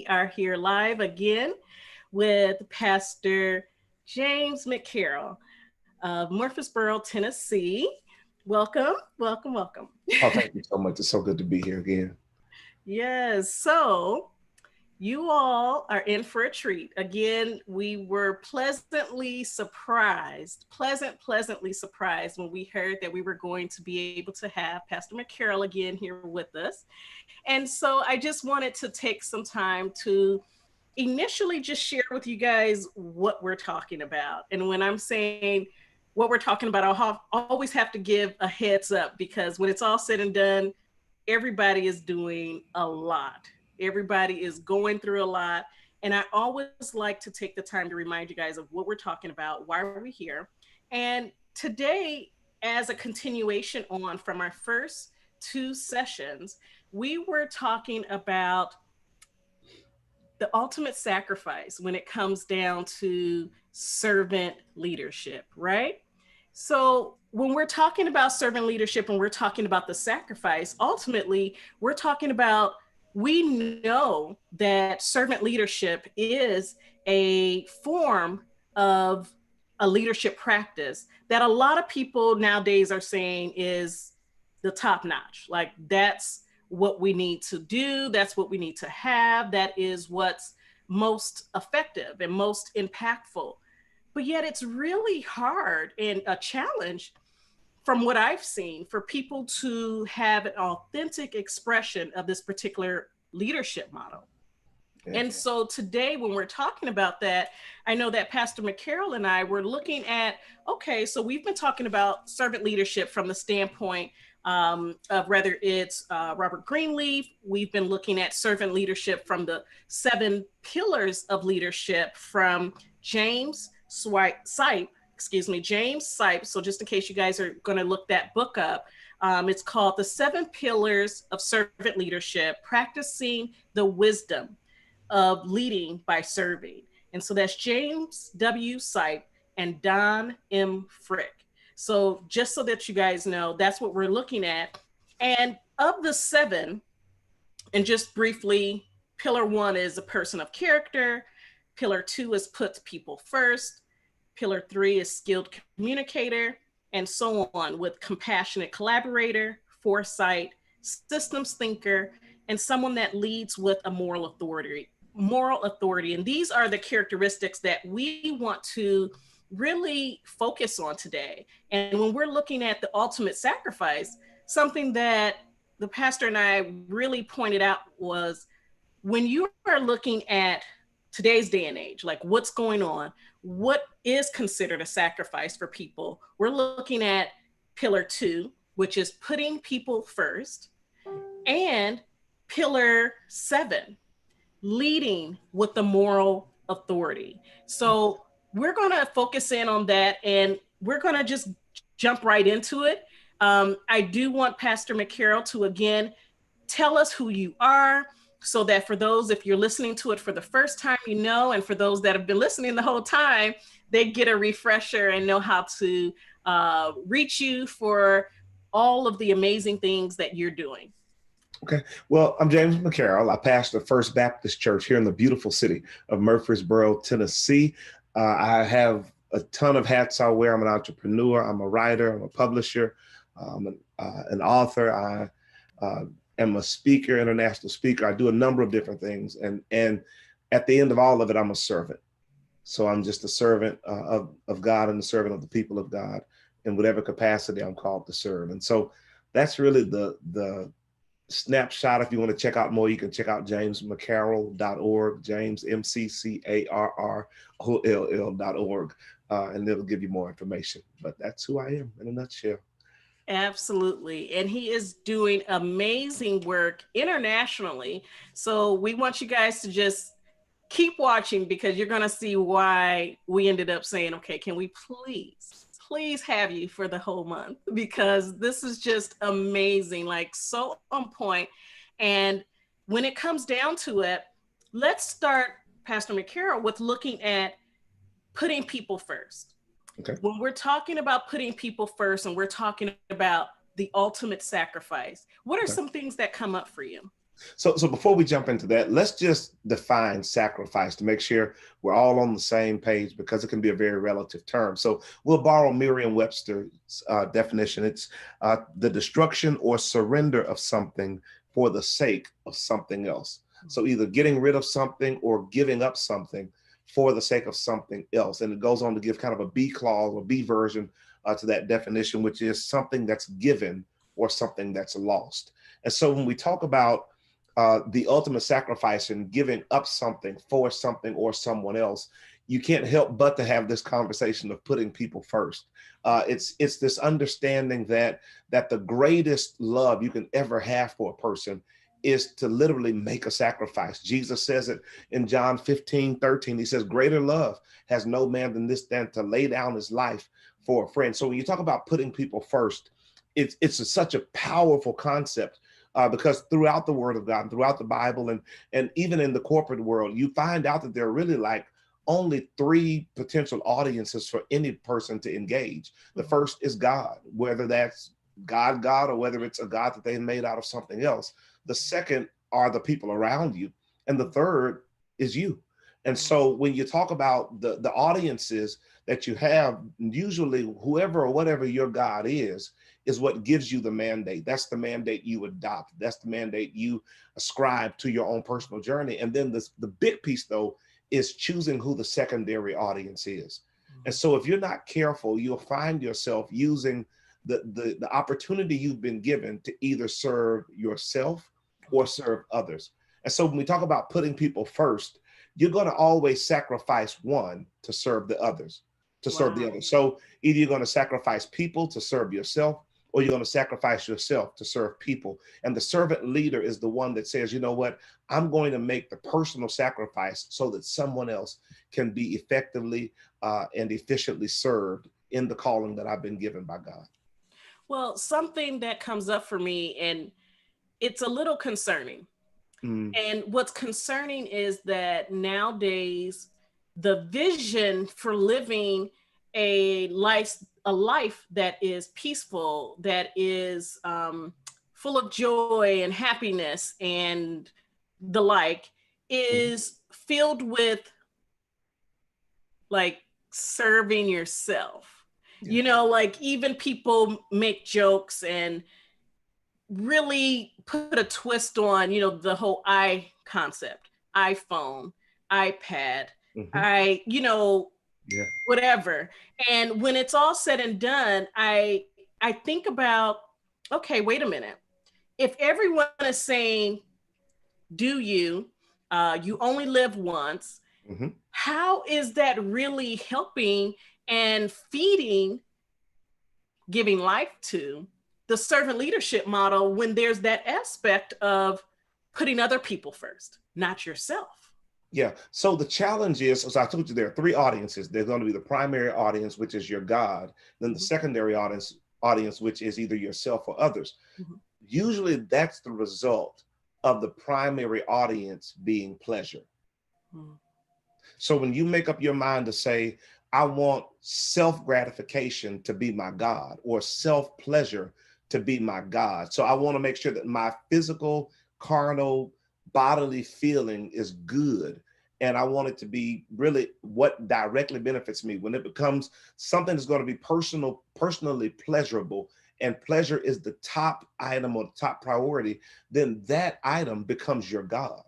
are here live again with Pastor James McCarroll of Murfreesboro, Tennessee. Welcome, welcome, welcome. Oh, thank you so much. It's so good to be here again. Yes, so you all are in for a treat. Again, we were pleasantly surprised when we heard that we were going to be able to have Pastor McCarroll again here with us. And so I just wanted to take some time to initially just share with you guys what we're talking about. And when I'm saying what we're talking about, always have to give a heads up because when it's all said and done, everybody is doing a lot. Everybody is going through a lot. And I always like to take the time to remind you guys of what we're talking about, why are we here. And today, as a continuation on from our first two sessions, we were talking about the ultimate sacrifice when it comes down to servant leadership, right? So, when we're talking about servant leadership and we're talking about the sacrifice, ultimately, we're talking about we know that servant leadership is a form of a leadership practice that a lot of people nowadays are saying is the top notch. Like, that's what we need to do. That's what we need to have. That is what's most effective and most impactful. But yet, it's really hard and a challenge from what I've seen for people to have an authentic expression of this particular leadership model. Yeah. And so today, when we're talking about that, I know that Pastor McCarroll and I were looking at, okay, so we've been talking about servant leadership from the standpoint of whether it's Robert Greenleaf. We've been looking at servant leadership from the seven pillars of leadership from James Sipe. So just in case you guys are going to look that book up, it's called The Seven Pillars of Servant Leadership, Practicing the Wisdom of Leading by Serving. And so that's James W. Sipe and Don M. Frick. So just so that you guys know, that's what we're looking at. And of the seven, and just briefly, pillar one is a person of character. Pillar two is puts people first. Pillar three is skilled communicator, and so on with compassionate collaborator, foresight, systems thinker, and someone that leads with a moral authority. Moral authority. And these are the characteristics that we want to really focus on today. And when we're looking at the ultimate sacrifice, something that the pastor and I really pointed out was when you are looking at today's day and age, like what's going on, what is considered a sacrifice for people, we're looking at pillar two, which is putting people first, and pillar seven, leading with the moral authority. So we're going to focus in on that and we're going to just jump right into it. I do want Pastor McCarroll to again tell us who you are so that for those, if you're listening to it for the first time, you know, and for those that have been listening the whole time, they get a refresher and know how to reach you for all of the amazing things that you're doing. Okay. Well, I'm James McCarroll. I pastor First Baptist Church here in the beautiful city of Murfreesboro, Tennessee. I have a ton of hats I wear. I'm an entrepreneur. I'm a writer. I'm a publisher. I'm an author. I am a speaker, international speaker. I do a number of different things. And at the end of all of it, I'm a servant. So I'm just a servant of God and a servant of the people of God in whatever capacity I'm called to serve. And so that's really the snapshot. If you want to check out more, you can check out jamesmccarroll.org, James, McCarroll.org, and it'll give you more information. But that's who I am in a nutshell. Absolutely. And he is doing amazing work internationally. So we want you guys to just keep watching because you're going to see why we ended up saying, okay, can we please have you for the whole month? Because this is just amazing, like so on point. And when it comes down to it, let's start, Pastor McCarroll, with looking at putting people first. Okay. When we're talking about putting people first and we're talking about the ultimate sacrifice, what are Okay. some things that come up for you? So before we jump into that, let's just define sacrifice to make sure we're all on the same page, because it can be a very relative term. So we'll borrow Merriam-Webster's definition. It's the destruction or surrender of something for the sake of something else. So either getting rid of something or giving up something for the sake of something else. And it goes on to give kind of a B clause or B version to that definition, which is something that's given or something that's lost. And so when we talk about the ultimate sacrifice and giving up something for something or someone else, you can't help but to have this conversation of putting people first. It's this understanding that the greatest love you can ever have for a person is to literally make a sacrifice. Jesus says it in John 15:13. He says, greater love has no man than this, than to lay down his life for a friend. So when you talk about putting people first, such a powerful concept, because throughout the Word of God and throughout the Bible, and even in the corporate world, you find out that there are really like only three potential audiences for any person to engage. The first is God, whether that's God, or whether it's a God that they made out of something else. The second are the people around you, and the third is you. And so when you talk about the audiences that you have, usually whoever or whatever your God is what gives you the mandate. That's the mandate you adopt. That's the mandate you ascribe to your own personal journey. And then the big piece, though, is choosing who the secondary audience is. And so if you're not careful, you'll find yourself using the opportunity you've been given to either serve yourself or serve others. And so when we talk about putting people first, you're going to always sacrifice one to serve the others, to serve the others. So either you're going to sacrifice people to serve yourself, or you're going to sacrifice yourself to serve people. And the servant leader is the one that says, you know what, I'm going to make the personal sacrifice so that someone else can be effectively and efficiently served in the calling that I've been given by God. Well, something that comes up for me, and it's a little concerning. And what's concerning is that nowadays the vision for living a life that is peaceful, that is full of joy and happiness and the like, is filled with like serving yourself. You know, like even people make jokes and really put a twist on, you know, the whole I concept, iPhone, iPad, whatever. And when it's all said and done, I think about, okay, wait a minute. If everyone is saying, do you only live once, how is that really helping and feeding, giving life to the servant leadership model when there's that aspect of putting other people first, not yourself? Yeah. So the challenge is, as I told you, there are three audiences. There's going to be the primary audience, which is your God, then the secondary audience, which is either yourself or others. Usually that's the result of the primary audience being pleasure. So when you make up your mind to say, I want self-gratification to be my God, or self-pleasure to be my God. So I want to make sure that my physical, carnal, bodily feeling is good. And I want it to be really what directly benefits me. When it becomes something that's going to be personally pleasurable, and pleasure is the top item or top priority, then that item becomes your God.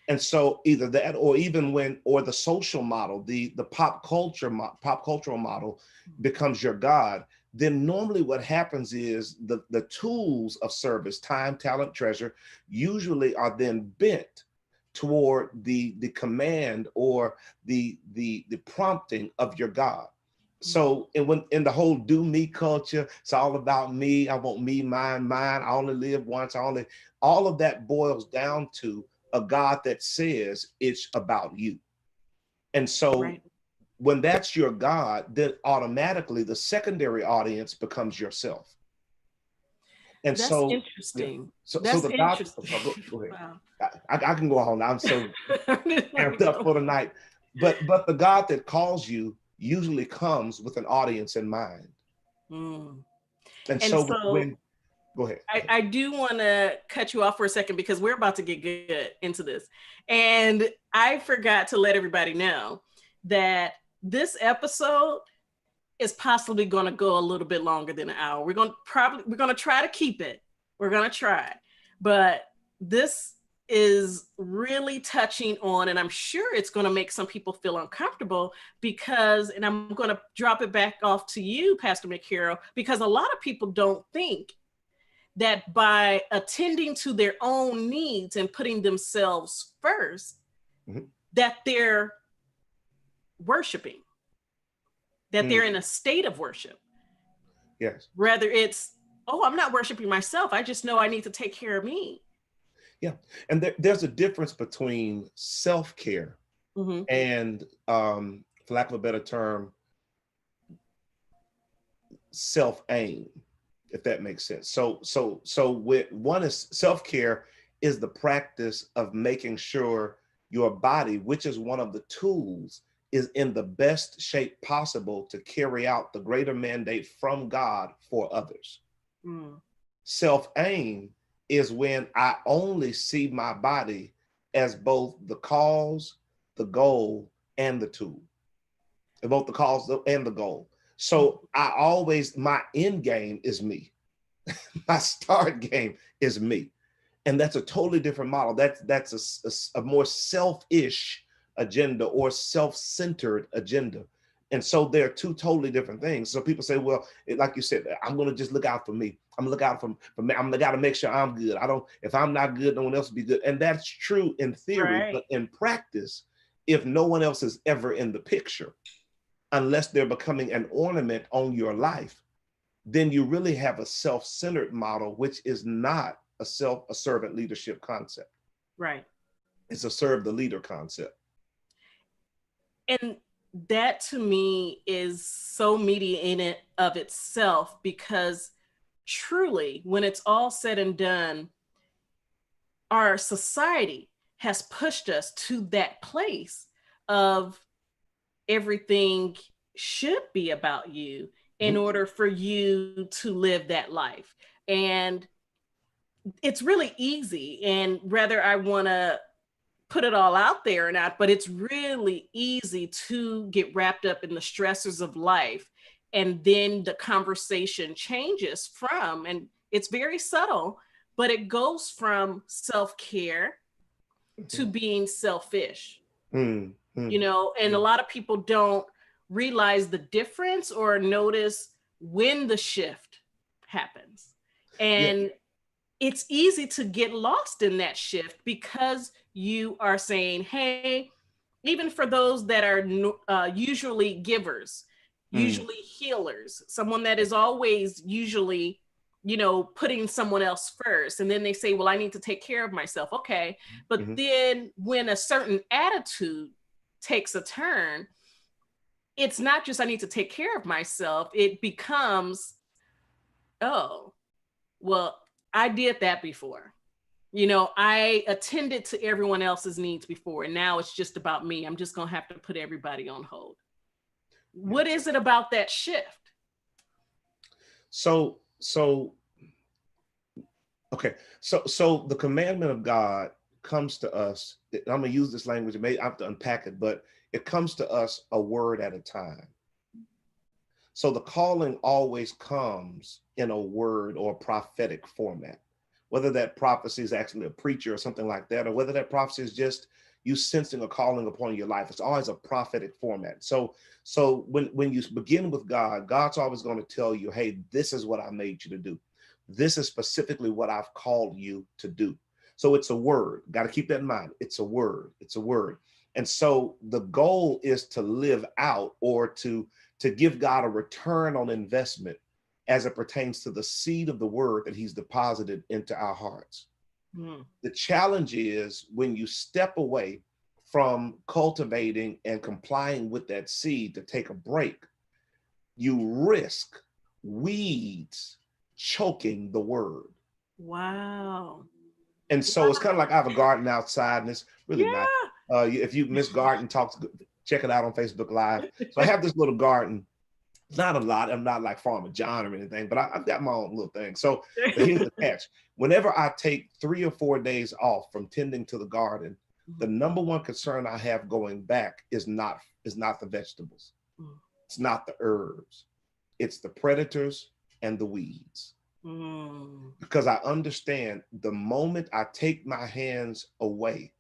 And so either that, or even or the social model, the pop cultural model becomes your God, then normally what happens is the tools of service, time, talent, treasure, usually are then bent toward the command or the prompting of your God. So in the whole do me culture, it's all about me. I want me, mine. I only live once. All of that boils down to a God that says it's about you. And so when that's your God, then automatically the secondary audience becomes yourself. And that's so, interesting. so That's the God, interesting. go ahead. Wow. I can go on. I'm so amped up for the night. But the God that calls you usually comes with an audience in mind. And And so so Go ahead. I do want to cut you off for a second because we're about to get good into this. And I forgot to let everybody know that this episode is possibly going to go a little bit longer than an hour. We're going to try to keep it. We're going to try. But this is really touching on, and I'm sure it's going to make some people feel uncomfortable because, and I'm going to drop it back off to you, Pastor McCarroll, because a lot of people don't think that by attending to their own needs and putting themselves first, mm-hmm. that they're worshiping, that they're in a state of worship. Yes. Rather it's, oh, I'm not worshiping myself. I just know I need to take care of me. Yeah. And there's a difference between self-care mm-hmm. and, for lack of a better term, self-aim, if that makes sense. So with one is self-care is the practice of making sure your body, which is one of the tools, is in the best shape possible to carry out the greater mandate from God for others. Mm. Self-aim is when I only see my body as both the cause, the goal, and the tool. Both the cause and the goal. So my end game is me. My start game is me. And that's a totally different model. That's a more selfish agenda or self-centered agenda. And so they're two totally different things. So people say, well, like you said, I'm going to just look out for me. I'm going to look out for me. I'm got to make sure I'm good. If I'm not good, no one else will be good. And that's true in theory, right. But in practice, if no one else is ever in the picture, unless they're becoming an ornament on your life, then you really have a self-centered model, which is not a servant leadership concept. Right. It's a serve the leader concept. And that to me is so meaty in it of itself, because truly, when it's all said and done, our society has pushed us to that place of everything should be about you in order for you to live that life. And it's really easy, and whether I want to put it all out there or not, but it's really easy to get wrapped up in the stressors of life. And then the conversation changes from, and it's very subtle, but it goes from self-care to being selfish, you know, and a lot of people don't realize the difference or notice when the shift happens. And it's easy to get lost in that shift because you are saying, hey, even for those that are usually givers, usually healers, someone that is always usually, you know, putting someone else first. And then they say, well, I need to take care of myself. Okay. But then when a certain attitude takes a turn, it's not just I need to take care of myself. It becomes, oh, well, I did that before. You know, I attended to everyone else's needs before, and now it's just about me. I'm just going to have to put everybody on hold. What is it about that shift? So the commandment of God comes to us. I'm going to use this language. I have to unpack it, but it comes to us a word at a time. So the calling always comes in a word or a prophetic format, whether that prophecy is actually a preacher or something like that, or whether that prophecy is just you sensing a calling upon your life. It's always a prophetic format. So when you begin with God, God's always going to tell you, hey, this is what I made you to do. This is specifically what I've called you to do. So it's a word. Got to keep that in mind. It's a word. It's a word. And so the goal is to live out or to give God a return on investment as it pertains to the seed of the word that he's deposited into our hearts. The challenge is when you step away from cultivating and complying with that seed to take a break, you risk weeds choking the word. Wow. And so it's kind of like I have a garden outside, and it's really nice. If you miss garden talks, check it out on Facebook Live. So I have this little garden. Not a lot. I'm not like Farmer John or anything, but I've got my own little thing. So, but here's the catch. Whenever I take 3 or 4 days off from tending to the garden, the number one concern I have going back is not the vegetables. Mm. It's not the herbs. It's the predators and the weeds. Mm. Because I understand the moment I take my hands away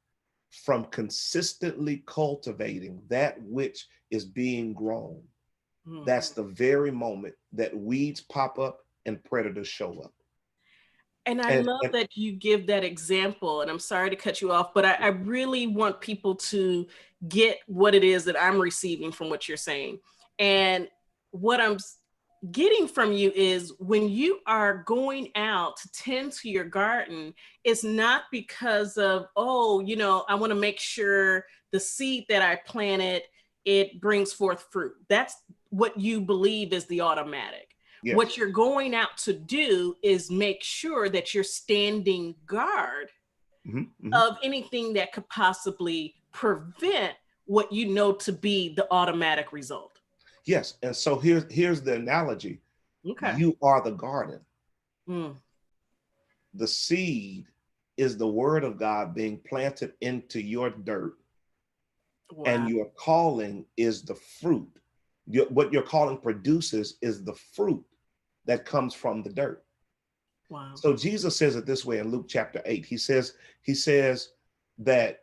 from consistently cultivating that which is being grown, Mm. that's the very moment that weeds pop up and predators show up. And I And, love and that you give that example. And I'm sorry to cut you off, but I really want people to get what it is that I'm receiving from what you're saying. And what I'm getting from you is when you are going out to tend to your garden, it's not because of, oh, I want to make sure the seed that I planted, it brings forth fruit. That's what you believe is the automatic. yes, What you're going out to do is make sure that you're standing guard hmm hmm of anything that could possibly prevent what you know to be the automatic result. yes. And so here's the analogy. Okay. You are the garden. Mm. The seed is the word of God being planted into your dirt, and Wow. your calling is the fruit. What your calling produces is the fruit that comes from the dirt. Wow. So Jesus says it this way in Luke chapter 8. He says that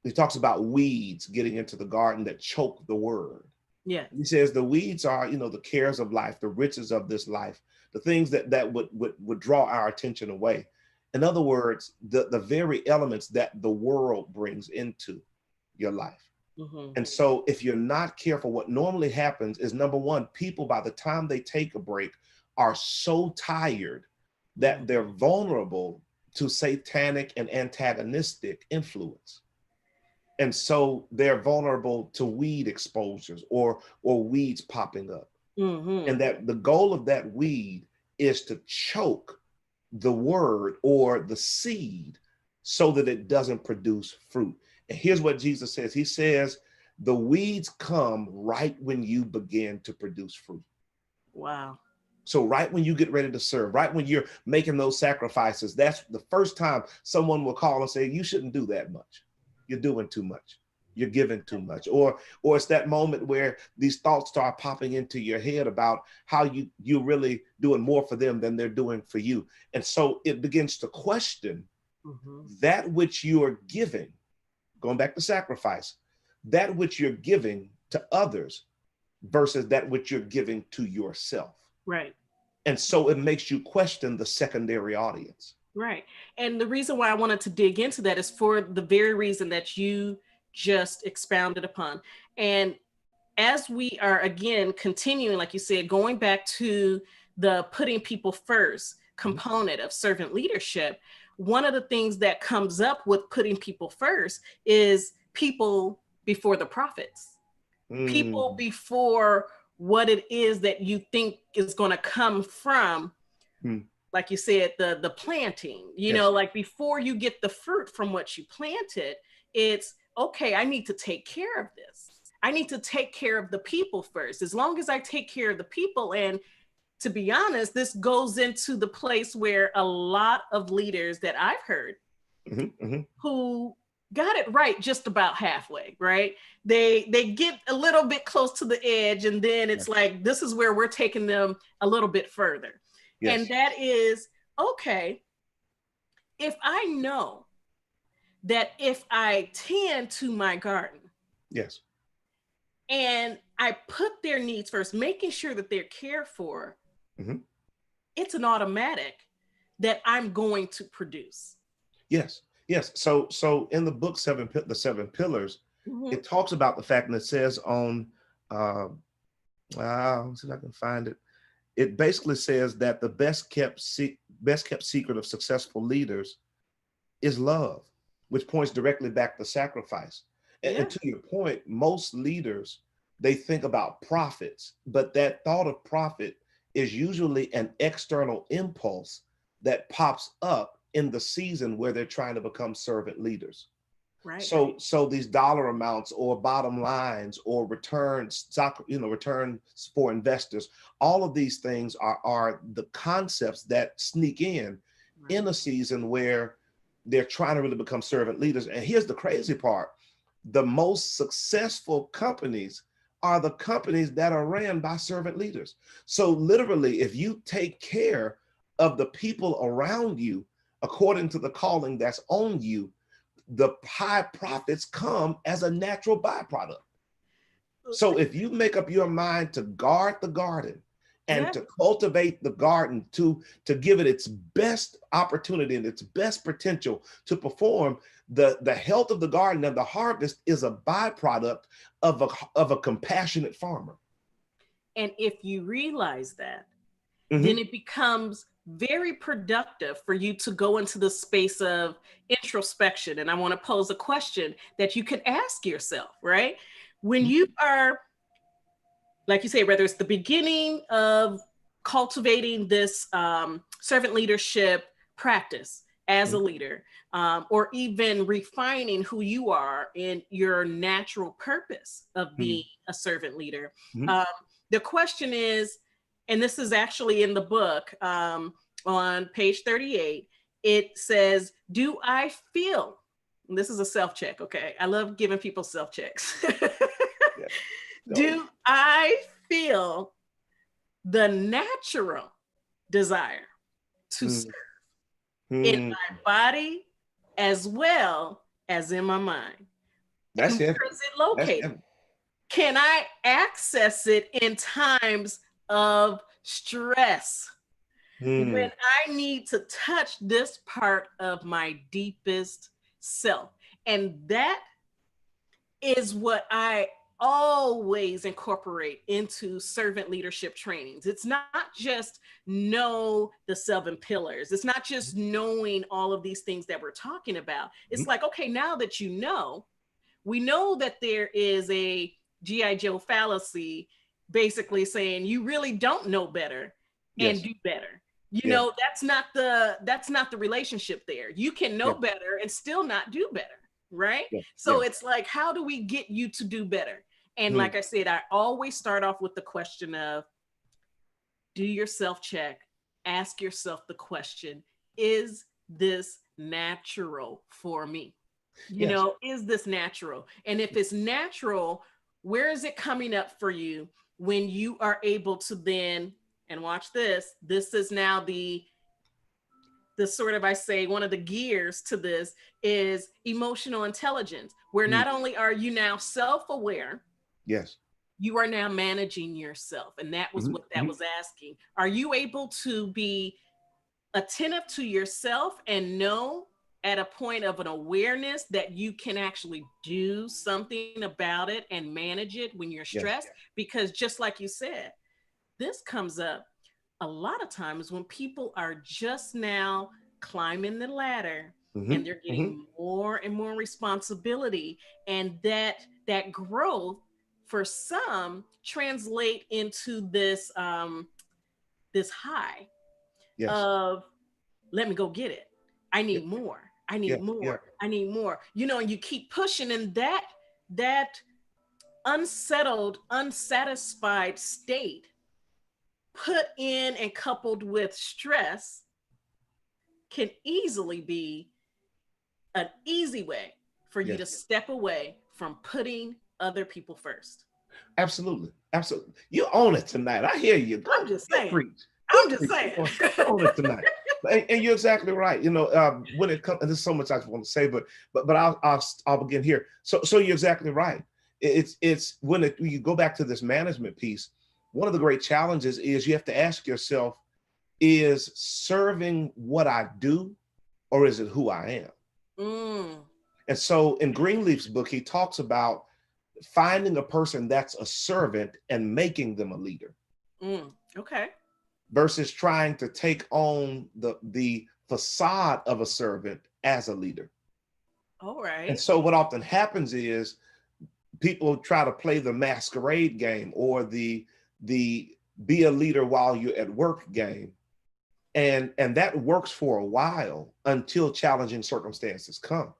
he talks about weeds getting into the garden that choke the word. Yeah. He says the weeds are, the cares of life, the riches of this life, the things that would draw our attention away. In other words, the very elements that the world brings into your life. Mm-hmm. And so if you're not careful, what normally happens is, number one, people by the time they take a break are so tired that they're vulnerable to satanic and antagonistic influence. And so they're vulnerable to weed exposures or weeds popping up. Mm-hmm. And that the goal of that weed is to choke the word or the seed so that it doesn't produce fruit. And here's what Jesus says. He says, the weeds come right when you begin to produce fruit. Wow. So right when you get ready to serve, right when you're making those sacrifices, that's the first time someone will call and say, you shouldn't do that much. You're doing too much. You're giving too much. Or it's that moment where these thoughts start popping into your head about how you're really doing more for them than they're doing for you. And so it begins to question Mm-hmm. that which you are giving, going back to sacrifice, that which you're giving to others versus that which you're giving to yourself. Right. And so it makes you question the secondary audience. Right. And the reason why I wanted to dig into that is for the very reason that you just expounded upon. And as we are again continuing, like you said, going back to the putting people first component of servant leadership, one of the things that comes up with putting people first is people before the prophets, people Mm, before what it is that you think is going to come from, mm, like you said, the planting, yes, like before you get the fruit from what you planted, it's okay, I need to take care of this. I need to take care of the people first. As long as I take care of the people, and to be honest, this goes into the place where a lot of leaders that I've heard hmm hmm who got it right just about halfway, right? They get a little bit close to the edge, and then it's like, this is where we're taking them a little bit further. And yes, that is, okay, if I know that if I tend to my garden yes, and I put their needs first, making sure that they're cared for, hmm it's an automatic that I'm going to produce. yes, yes. So in the book the seven pillars, Mm-hmm. it talks about the fact, and it says on, uh, let's see if I can find it. It basically says that the best kept secret of successful leaders is love, which points directly back to sacrifice. And Yeah. to your point, most leaders, they think about profits, but that thought of profit is usually an external impulse that pops up in the season where they're trying to become servant leaders. Right. So these dollar amounts or bottom lines or returns, stock, returns for investors, all of these things are the concepts that sneak in Right. a season where they're trying to really become servant leaders. And here's the crazy part: the most successful companies are the companies that are ran by servant leaders. So literally, if you take care of the people around you according to the calling that's on you, the high profits come as a natural byproduct. So if you make up your mind to guard the garden and Yeah. to cultivate the garden, to give it its best opportunity and its best potential to perform, the health of the garden and the harvest is a byproduct of a compassionate farmer. And if you realize that, then Mm-hmm. it becomes very productive for you to go into the space of introspection. And I want to pose a question that you can ask yourself, right? When you are, like you say, whether it's the beginning of cultivating this servant leadership practice as a leader, or even refining who you are in your natural purpose of Mm-hmm. being a servant leader. Mm-hmm. Um, the question is, and this is actually in the book on page 38, it says, do I feel, and this is a self check, okay? I love giving people self checks. Yeah. So, Do I feel the natural desire to serve in mm-hmm. my body as well as in my mind? And That's heavy. where is it That's located? heavy. Can I access it in times of stress Mm. when I need to touch this part of my deepest self? And that is what I always incorporate into servant leadership trainings. It's not just know the 7 pillars. It's not just knowing all of these things that we're talking about. It's like, okay, now that you know, we know that there is a G.I. Joe fallacy basically saying you really don't know better and Yes. do better. You Yeah. know, that's not the relationship there. You can know Yeah. better and still not do better, right? Yeah. So Yeah. it's like, how do we get you to do better? And Mm. like I said, I always start off with the question of, do your self check, ask yourself the question, is this natural for me? You Yes. know, is this natural? And if it's natural, where is it coming up for you when you are able to then, and watch this, this is now the sort of, I say, one of the gears to this is emotional intelligence, where Mm. not only are you now self-aware, Yes. you are now managing yourself. And that was Mm-hmm. what that Mm-hmm. was asking. Are you able to be attentive to yourself and know at a point of an awareness that you can actually do something about it and manage it when you're Yes. stressed? Because just like you said, this comes up a lot of times when people are just now climbing the ladder Mm-hmm. and they're Mm-hmm. getting more and more responsibility, and that growth for some translate into this high Yes. of, let me go get it. I Yeah. need more. I Yeah. need Yeah. more. I need more. You know, and you keep pushing, and that unsettled, unsatisfied state put in and coupled with stress can easily be an easy way for you to Yes. step away from putting other people first. Absolutely. Absolutely. You own it tonight. I hear you. I'm Go, just go saying. preach. Go I'm just preach. saying. Go on it tonight. And you're exactly right. When it comes, and there's so much I want to say, but I'll begin here. So you're exactly right. It's when you go back to this management piece, one of the great challenges is you have to ask yourself, is serving what I do, or is it who I am? Mm, And so in Greenleaf's book, he talks about finding a person that's a servant and making them a leader okay. versus trying to take on the facade of a servant as a leader. All And right. so what often happens is people try to play the masquerade game or the be a leader while you're at work game. And that works for a while until challenging circumstances come.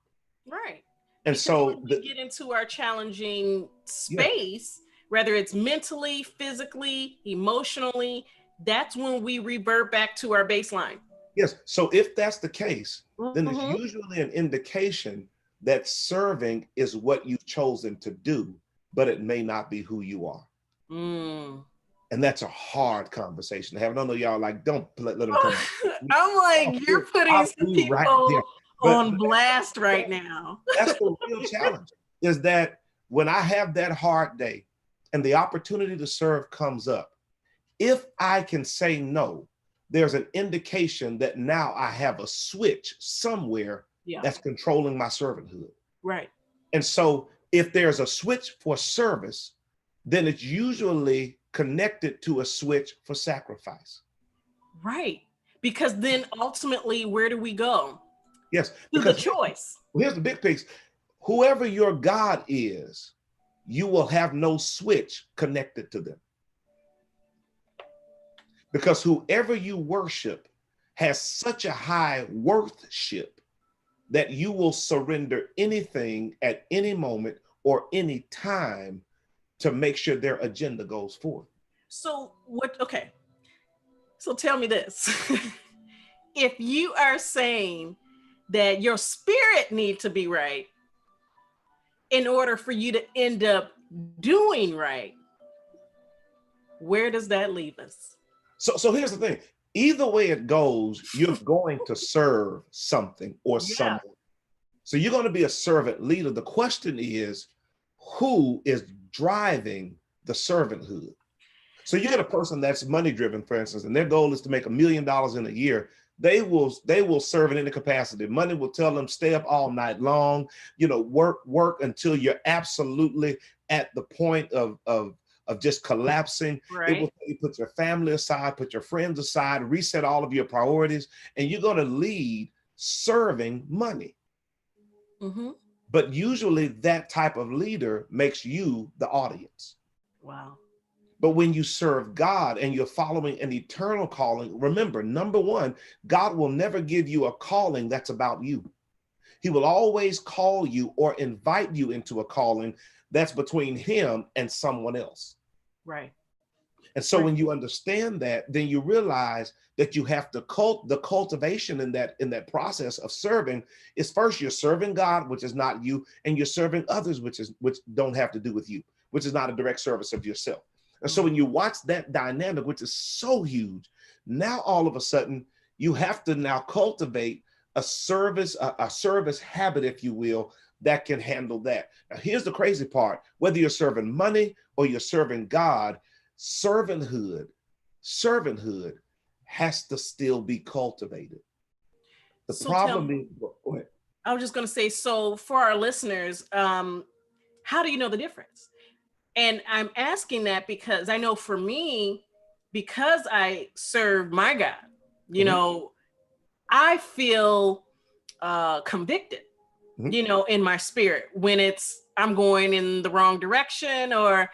Right. And Because so when we get into our challenging yeah, space, whether it's mentally, physically, emotionally, that's when we revert back to our baseline. yes. So if that's the case, then it's Mm-hmm. usually an indication that serving is what you've chosen to do, but it may not be who you are. Mm. And that's a hard conversation to have. And I know y'all like, don't let them come. I'm like, you're putting I'll some be right there. people But on blast right that's, now. that's the real challenge is that when I have that hard day and the opportunity to serve comes up, if I can say no, there's an indication that now I have a switch somewhere Yeah. that's controlling my servanthood. Right. And so if there's a switch for service, then it's usually connected to a switch for sacrifice. Right. Because then ultimately, where do we go? Yes, To the because choice. here's the big piece. Whoever your God is, you will have no switch connected to them. Because whoever you worship has such a high worthship that you will surrender anything at any moment or any time to make sure their agenda goes forth. So what okay. So tell me this. If you are saying that your spirit needs to be right in order for you to end up doing right, where does that leave us? So here's the thing. Either way it goes, you're going to serve something or Yeah. someone. So you're going to be a servant leader. The question is, who is driving the servanthood? So you get a person that's money driven, for instance, and their goal is to make $1 million in a year. They will serve in any capacity. Money will tell them stay up all night long, work until you're absolutely at the point of just collapsing. It will Right. tell you put your family aside, put your friends aside, reset all of your priorities, and you're going to lead serving money. Mm-hmm. But usually that type of leader makes you the audience. Wow. But when you serve God and you're following an eternal calling, remember, number one, God will never give you a calling that's about you. He will always call you or invite you into a calling that's between him and someone else. Right. And so Right. when you understand that, then you realize that you have to the cultivation in that process of serving is first you're serving God, which is not you, and you're serving others, which don't have to do with you, which is not a direct service of yourself. And so Mm-hmm. when you watch that dynamic, which is so huge, now all of a sudden you have to now cultivate a service habit, if you will, that can handle that. Now, here's the crazy part: whether you're serving money or you're serving God, servanthood has to still be cultivated. The So tell problem me, is, go ahead. I was just going to say, so for our listeners, how do you know the difference? And I'm asking that because I know for me, because I serve my God, Mhm, I feel convicted, mhm. in my spirit when I'm going in the wrong direction, or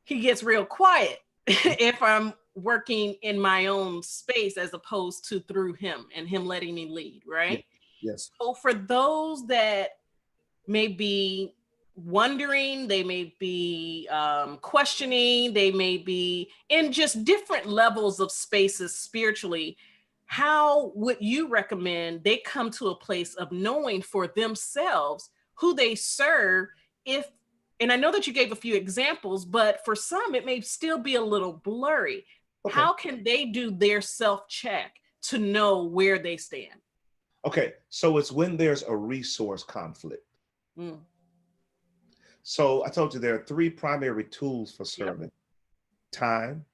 he gets real quiet if I'm working in my own space as opposed to through him and him letting me lead, Yes, right? yes. So for those that may be wondering, they may be questioning, they may be in just different levels of spaces spiritually. How would you recommend they come to a place of knowing for themselves who they serve? If, and I know that you gave a few examples, but for some, it may still be a little blurry. Okay. How can they do their self check to know where they stand? Okay. So it's when there's a resource conflict. Mm. So I told you there are three primary tools for Yep. serving: time,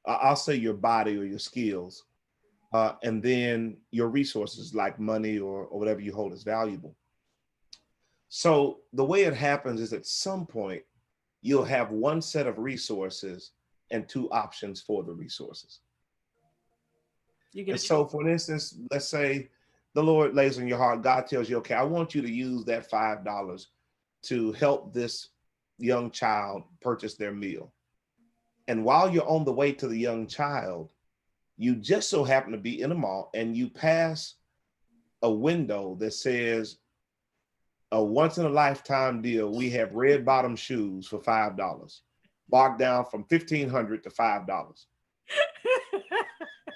I'll say your body or your skills, and then your resources like money or whatever you hold as valuable. So the way it happens is at some point, you'll have one set of resources and two options for the resources. You get And a so, choice. for instance, let's say the Lord lays on your heart, God tells you, okay, I want you to use that $5 to help this young child purchase their meal. And while you're on the way to the young child, you just so happen to be in a mall and you pass a window that says a once in a lifetime deal. We have red bottom shoes for $5, marked down from $1,500 to $5.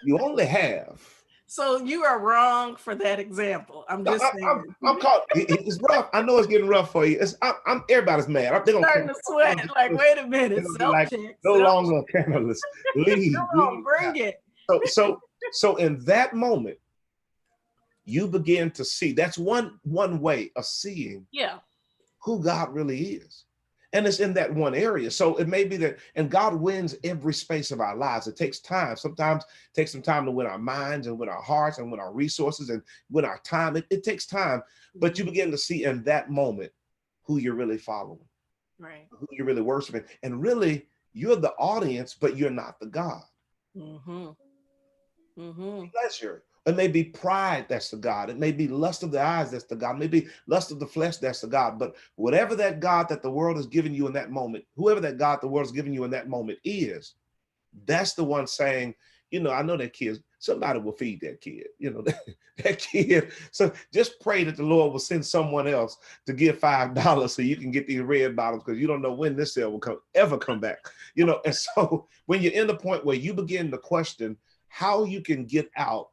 You only have. So you are wrong for that example. I'm No, just saying. I'm caught. It's rough. I know it's getting rough for you. I'm everybody's mad. They're gonna Starting come. to sweat. Like, wait a They're minute. gonna be Self like, check. no Self longer panelists. Come Leave, on, leave. bring it. So in that moment, you begin to see. That's one way of seeing who God really is. And it's in that one area. So it may be that, and God wins every space of our lives. It takes time. Sometimes it takes some time to win our minds and win our hearts and win our resources and win our time. It takes time, but you begin to see in that moment who you're really following, right? Who you're really worshiping. And really, you're the audience, but you're not the God. Mm-hmm. Mm-hmm. Pleasure. It may be pride, that's the God. It may be lust of the eyes, that's the God. It may be lust of the flesh, that's the God. But whatever that God that the world has given you in that moment, whoever that God the world has given you in that moment is, that's the one saying, I know that kid, somebody will feed that kid, that kid. So just pray that the Lord will send someone else to give $5 so you can get these red bottoms, because you don't know when this sale will ever come back. And so when you're in the point where you begin to question how you can get out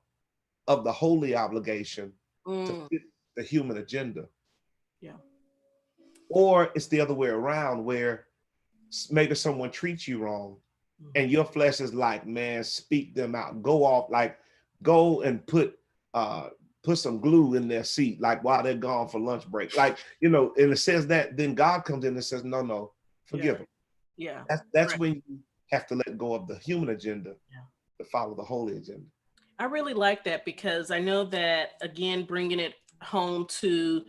of the holy obligation to fit the human agenda. Yeah. Or it's the other way around, where maybe someone treats you wrong and your flesh is like, man, speak them out. Go off, like go and put some glue in their seat, like while they're gone for lunch break. Like, and it says that, then God comes in and says, no, forgive them. Yeah. That's right. when you have to let go of the human agenda to follow the holy agenda. I really like that, because I know that, again, bringing it home to,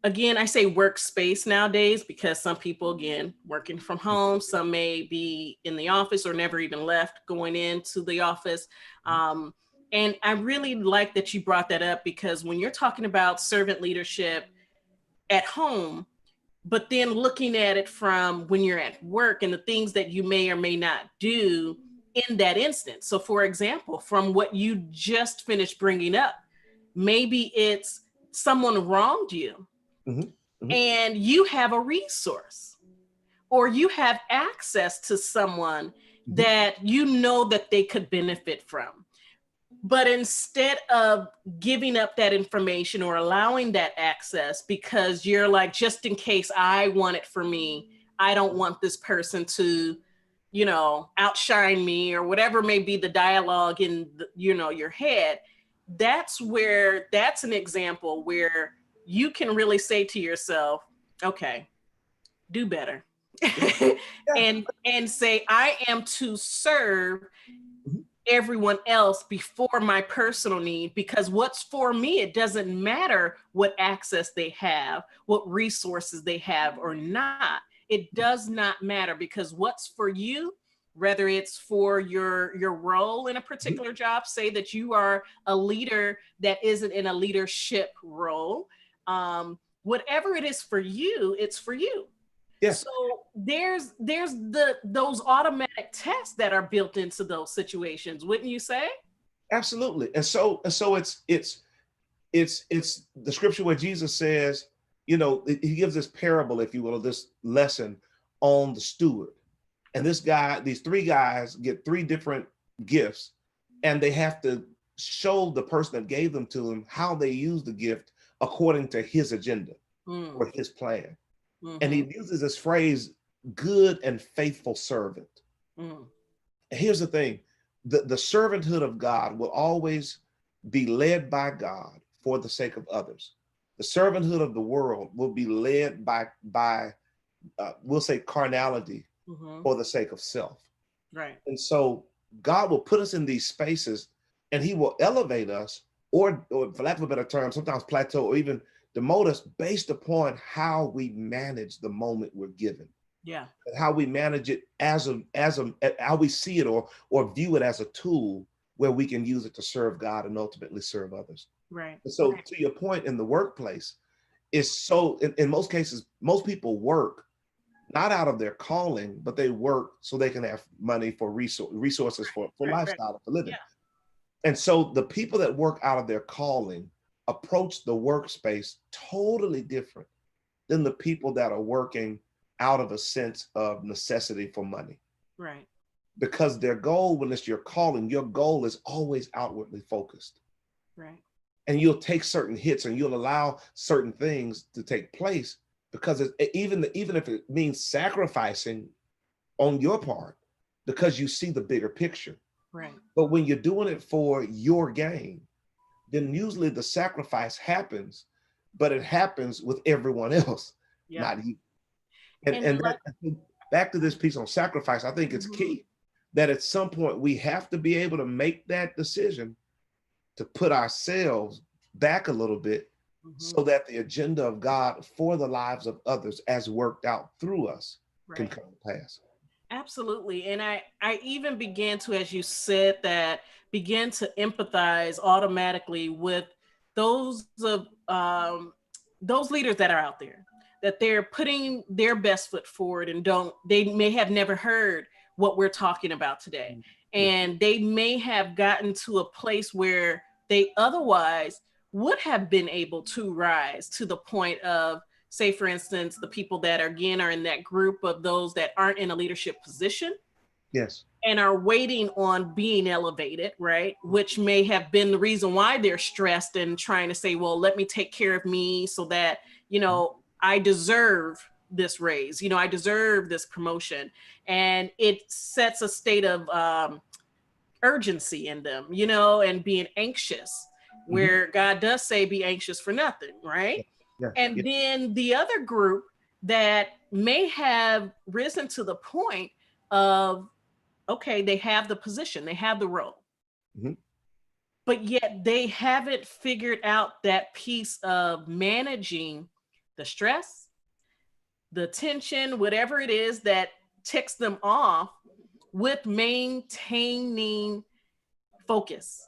again, I say workspace nowadays, because some people, again, working from home, some may be in the office or never even left going into the office. And I really like that you brought that up, because when you're talking about servant leadership at home, but then looking at it from when you're at work and the things that you may or may not do in that instance. So for example, from what you just finished bringing up, maybe it's someone wronged you and you have a resource, or you have access to someone that you know that they could benefit from. But instead of giving up that information or allowing that access, because you're like, just in case I want it for me, I don't want this person to, outshine me, or whatever may be the dialogue in, your head. That's an example where you can really say to yourself, okay, do better. and say, I am to serve everyone else before my personal need, because what's for me, it doesn't matter what access they have, what resources they have or not. It does not matter, because what's for you, whether it's for your role in a particular job, say that you are a leader that isn't in a leadership role, whatever it is for you, it's for you. Yeah. So there's those automatic tests that are built into those situations, wouldn't you say? Absolutely. And so it's the scripture where Jesus says, he gives this parable, if you will, this lesson on the steward. And these three guys get three different gifts, and they have to show the person that gave them to him how they use the gift according to his agenda or his plan. And he uses this phrase, good and faithful servant. And here's the thing, the servanthood of God will always be led by God for the sake of others. The servanthood of the world will be led by we'll say carnality for the sake of self. Right. And so God will put us in these spaces, and he will elevate us, or for lack of a better term, sometimes plateau or even demote us based upon how we manage the moment we're given. Yeah. And how we manage it as how we see it or view it as a tool where we can use it to serve God and ultimately serve others. Right. And so to your point, in the workplace, it's so in most cases, most people work not out of their calling, but they work so they can have money for resources for lifestyle, for living. Yeah. And so the people that work out of their calling approach the workspace totally different than the people that are working out of a sense of necessity for money. Right. Because their goal, when it's your calling, your goal is always outwardly focused. Right. And you'll take certain hits and you'll allow certain things to take place because even if it means sacrificing on your part, because you see the bigger picture. Right. But when you're doing it for your gain, then usually the sacrifice happens, but it happens with everyone else, Yeah. not you. And And and that, I think, back to this piece on sacrifice, I think it's Mhm. key that at some point we have to be able to make that decision to put ourselves back a little bit Mhm. so that the agenda of God for the lives of others as worked out through us can Right. come to pass. Absolutely. And I even began to, as you said that, begin to empathize automatically with those leaders that are out there, that they're putting their best foot forward and they may have never heard what we're talking about today. Yeah. And they may have gotten to a place where they otherwise would have been able to rise to the point of, say for instance, the people that are, again, are in that group of those that aren't in a leadership position Yes. and are waiting on being elevated, right? Which may have been the reason why they're stressed and trying to say, well, let me take care of me so that, I deserve this raise, I deserve this promotion. And it sets a state of urgency in them, and being anxious, Mhm. where God does say, be anxious for nothing, right? Yes. And Yes. then the other group that may have risen to the point of, okay, they have the position, they have the role, Mhm. but yet they haven't figured out that piece of managing the stress, the tension, whatever it is that ticks them off, with maintaining focus,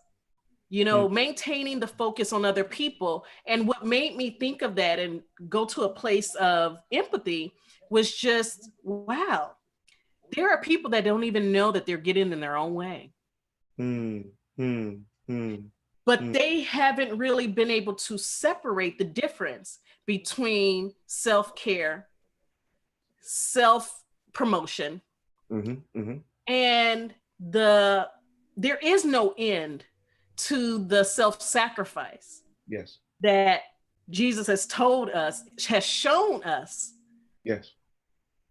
Mm. maintaining the focus on other people. And what made me think of that and go to a place of empathy was just, wow, there are people that don't even know that they're getting in their own way, Mm. Mm. Mm. but Mm. they haven't really been able to separate the difference between self-care, self-promotion, Mhm. Mhm. and there is no end to the self-sacrifice Yes. that Jesus has told us, has shown us, Yes.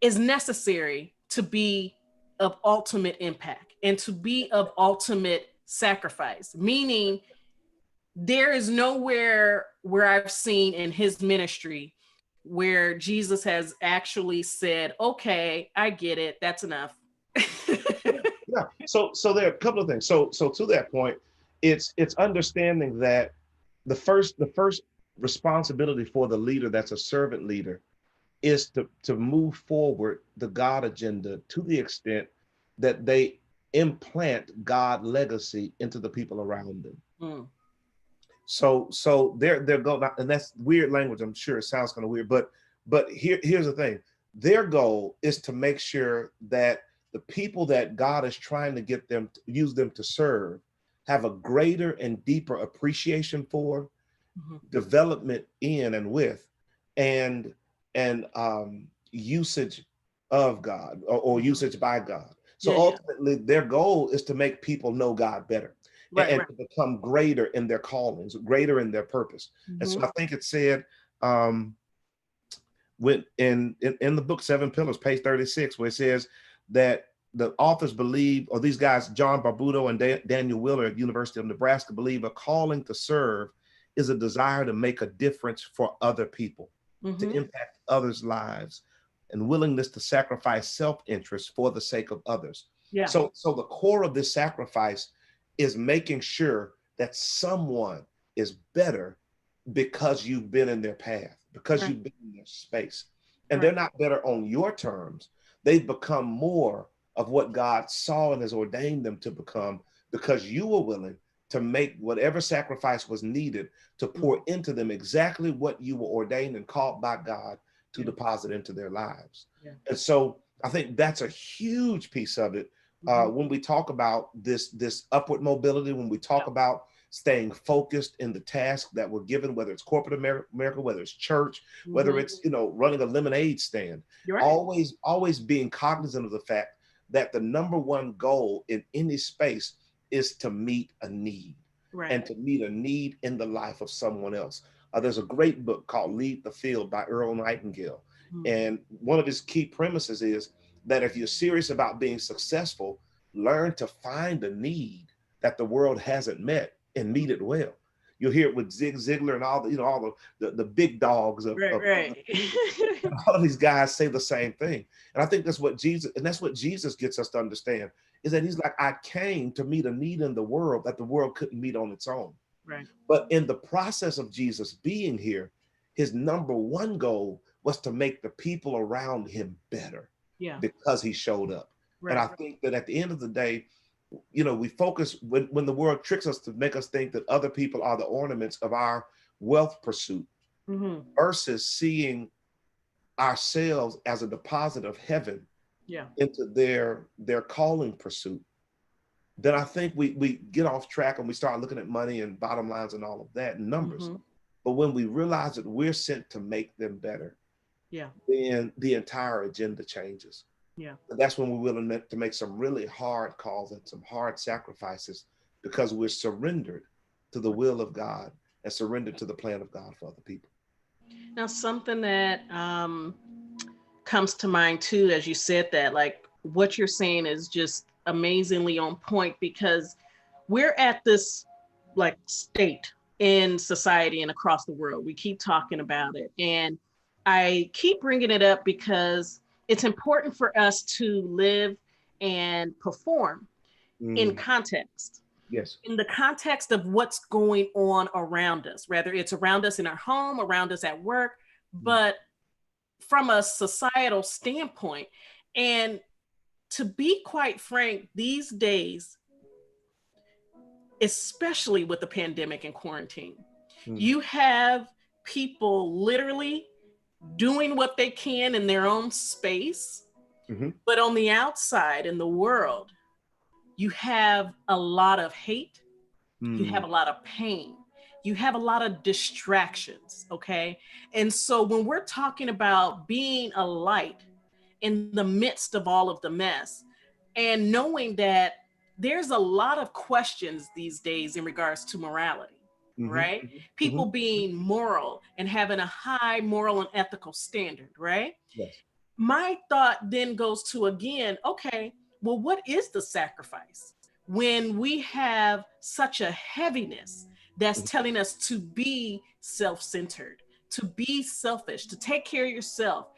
is necessary to be of ultimate impact and to be of ultimate sacrifice. Meaning, there is nowhere where I've seen in his ministry where Jesus has actually said, okay, I get it, that's enough. Yeah. So there are a couple of things. So to that point, it's understanding that the first responsibility for the leader that's a servant leader is to move forward the God agenda to the extent that they implant God legacy into the people around them. Mm, So they're goal, and that's weird language. I'm sure it sounds kind of weird, but here's the thing: their goal is to make sure that the people that God is trying to get them to use them to serve have a greater and deeper appreciation for, mhm. development in and with, and usage of God, or Mhm. usage by God. So Yeah, yeah. ultimately, their goal is to make people know God better Right, and right. to become greater in their callings, greater in their purpose. And so Mhm. I think it said, um, when in the book Seven Pillars, page 36, where it says that the authors believe, or these guys, John Barbudo and Daniel Willer at University of Nebraska, believe a calling to serve is a desire to make a difference for other people, to Mhm. impact others' lives, and willingness to sacrifice self-interest for the sake of others. Yeah. So the core of this sacrifice is making sure that someone is better because you've been in their path, because Right, you've been in their space. And they're right. not better on your terms. They've become more of what God saw and has ordained them to become because you were willing to make whatever sacrifice was needed to pour Mhm. into them exactly what you were ordained and called by God to Yeah, deposit into their lives. yeah. And so I think that's a huge piece of it Mhm. when we talk about this upward mobility, when we Yeah. talk about staying focused in the task that we're given, whether it's corporate America, whether it's church, whether it's, running a lemonade stand. You're right. Always being cognizant of the fact that the number one goal in any space is to meet a need, Right. and to meet a need in the life of someone else. There's a great book called Lead the Field by Earl Nightingale. Mhm. And one of his key premises is that if you're serious about being successful, learn to find a need that the world hasn't met and meet it well. You'll hear it with Zig Ziglar and all the, all the big dogs Right, of right. all of these guys say the same thing. And I think that's what Jesus gets us to understand, is that he's like, I came to meet a need in the world that the world couldn't meet on its own. Right. But in the process of Jesus being here, his number one goal was to make the people around him better, Yeah. because he showed up. And I Right. think that at the end of the day, we focus when the world tricks us to make us think that other people are the ornaments of our wealth pursuit, Hmm. versus seeing ourselves as a deposit of heaven Yeah. into their calling pursuit. Then I think we get off track and we start looking at money and bottom lines and all of that and numbers. Hmm. But when we realize that we're sent to make them better, Yeah. then the entire agenda changes. Yeah. And that's when we're willing to make some really hard calls and some hard sacrifices, because we're surrendered to the will of God and surrendered to the plan of God for other people. Now, something that comes to mind too, as you said that, like what you're saying is just amazingly on point, because we're at this like state in society and across the world. We keep talking about it. And I keep bringing it up because it's important for us to live and perform in Mm, context, yes. in the context of what's going on around us, whether it's around us in our home, around us at work, Mm, but from a societal standpoint. And to be quite frank, these days, especially with the pandemic and quarantine, mm, you have people literally doing what they can in their own space, mhm, but on the outside in the world, you have a lot of hate, you have mm, a lot of pain, you have a lot of distractions. Okay. And so when we're talking about being a light in the midst of all of the mess, and knowing that there's a lot of questions these days in regards to morality, mhm, right? mhm, People mhm. being moral and having a high moral and ethical standard, right? Yes. My thought then goes to, again, okay, well, what is the sacrifice when we have such a heaviness that's Mhm, telling us to be self-centered, to be selfish, to take care of yourself,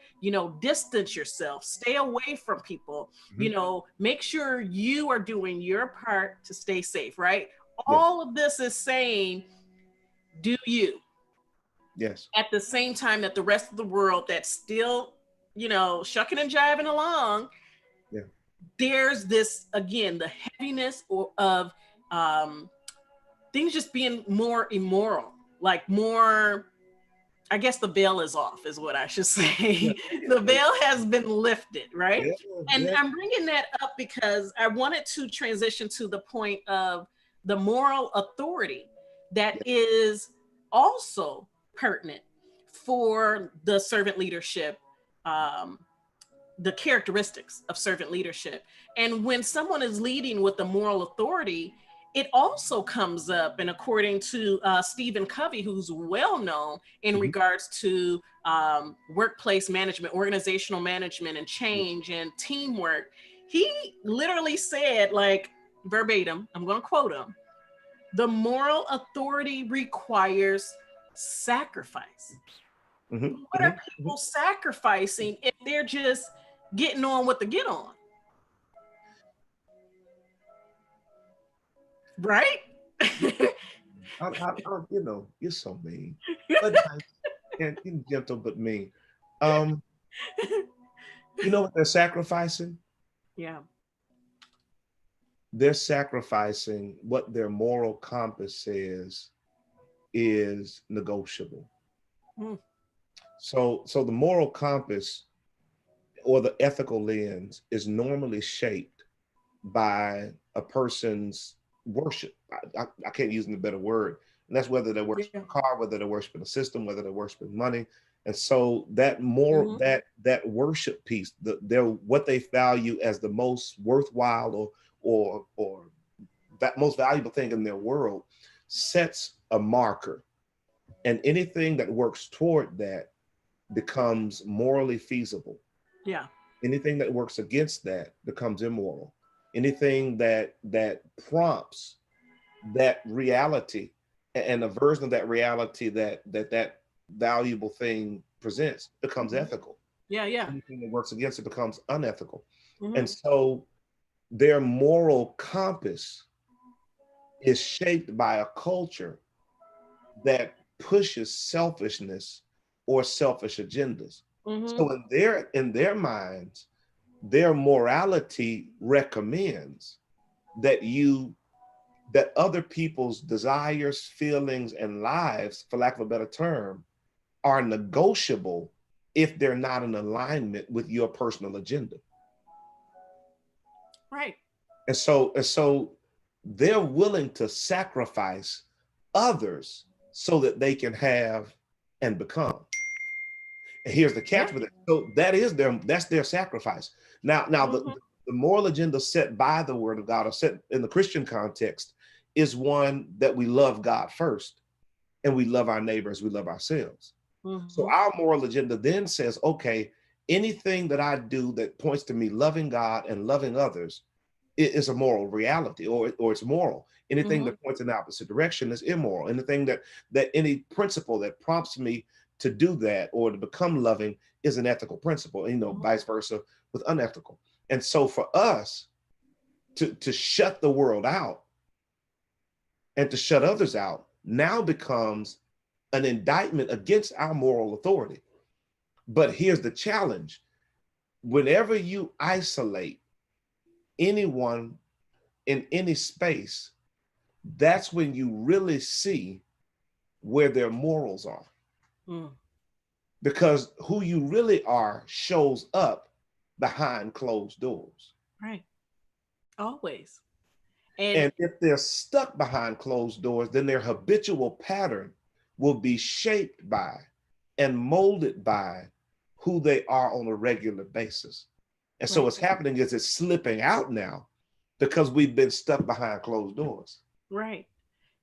distance yourself, stay away from people, mhm. make sure you are doing your part to stay safe, right? Yes. All of this is saying, do you, Yes. at the same time that the rest of the world that's still, shucking and jiving along, Yeah. there's this, again, the heaviness of things just being more immoral, like more, I guess the veil is off, is what I should Yeah. say. The Yeah. veil has been lifted, right? Yeah. And Yeah. I'm bringing that up because I wanted to transition to the point of the moral authority that Yeah. is also pertinent for the servant leadership, um, the characteristics of servant leadership. And when someone is leading with the moral authority, it also comes up, and according to Stephen Covey, who's well known in Mhm. regards to workplace management, organizational management, and Yes. change and teamwork, he literally said, like verbatim, I'm going to quote him: the moral authority requires sacrifice. Mhm, What are mhm, mhm. people sacrificing if they're just getting on with the get on? Right? You're so mean, but nice and gentle, but mean. Um, you know what they're sacrificing? Yeah. They're sacrificing what their moral compass says is negotiable. Mm. So the moral compass or the ethical lens is normally shaped by a person's worship. I can't use a better word. And that's whether they're Yeah. worshiping a car, whether they're worshiping a system, whether they're worshiping money. And so that Mm-hmm. that worship piece, they're what they value as the most worthwhile or that most valuable thing in their world sets a marker. And anything that works toward that becomes morally feasible. Yeah. Anything that works against that becomes immoral. Anything that prompts that reality and a version of that reality that valuable thing presents becomes Mm-hmm. ethical. Yeah. Yeah. Anything that works against it becomes unethical. Mm-hmm. And so their moral compass is shaped by a culture that pushes selfishness or selfish agendas. Mm-hmm. So in their minds, their morality recommends that that other people's desires, feelings, and lives, for lack of a better term, are negotiable if they're not in alignment with your personal agenda. Right. And so they're willing to sacrifice others so that they can have and become. And here's the Yeah. catch with it. So that's their sacrifice. Now Mm-hmm. the moral agenda set by the word of God or set in the Christian context is one that we love God first and we love our neighbors, we love ourselves. So Mm-hmm. our moral agenda then says, okay, anything that I do that points to me loving God and loving others is a moral reality, or it's moral. Anything Mm-hmm. that points in the opposite direction is immoral. Anything that any principle that prompts me to do that or to become loving is an ethical principle, and vice versa with unethical. And so for us to shut the world out and to shut others out now becomes an indictment against our moral authority. But here's the challenge: whenever you isolate anyone in any space, that's when you really see where their morals are. Mm. Because who you really are shows up behind closed doors. Right. Always. And And if they're stuck behind closed doors, then their habitual pattern will be shaped by and molded by who they are on a regular basis. And so right. what's happening is it's slipping out now because we've been stuck behind closed doors. Right.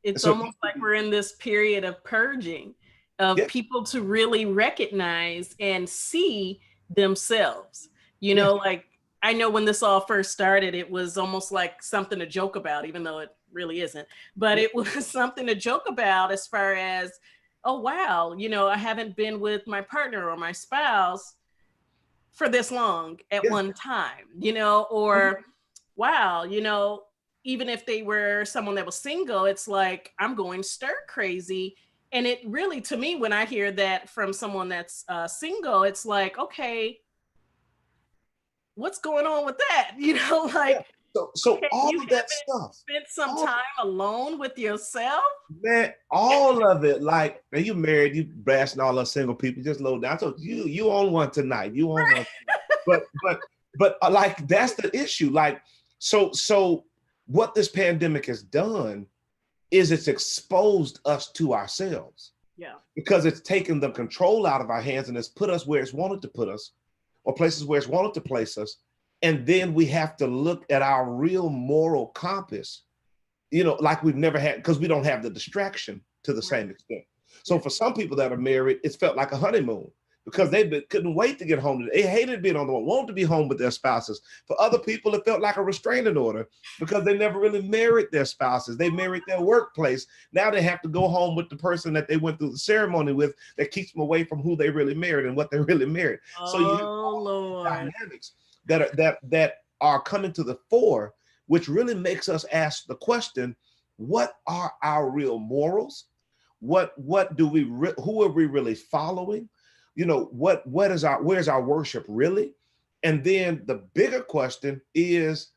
And It's so, almost like we're in this period of purging of yeah, people to really recognize and see themselves. yeah, Like I know when this all first started, it was almost like something to joke about, even though it really isn't. But yeah, it was something to joke about as far as, oh, wow, I haven't been with my partner or my spouse for this long at yeah. one time, Mhm. or wow, even if they were someone that was single, it's like I'm going stir crazy. And it really, to me, when I hear that from someone that's single, it's like, okay, what's going on with that? Yeah. Like, So okay, all you of that haven't stuff, spent some all time alone with yourself. man, all of it. Like, man, you married, you bashing all us single people. Just low down. I told you on one tonight. You on one. But like that's the issue. Like, so what this pandemic has done is it's exposed us to ourselves Yeah. because it's taken the control out of our hands and it's put us where it's wanted to put us, or places where it's wanted to place us. And then we have to look at our real moral compass, like we've never had, because we don't have the distraction to the Right. same extent. So Yeah. for some people that are married, it's felt like a honeymoon because couldn't wait to get home. They hated being on the road, wanted to be home with their spouses. For other people, it felt like a restraining order because they never really married their spouses. They married their workplace. Now they have to go home with the person that they went through the ceremony with that keeps them away from who they really married and what they really married. So you have Oh, Lord. dynamics that are coming to the fore, which really makes us ask the question: what are our real morals? What do who are we really following? Where's our worship really? And then the bigger question is,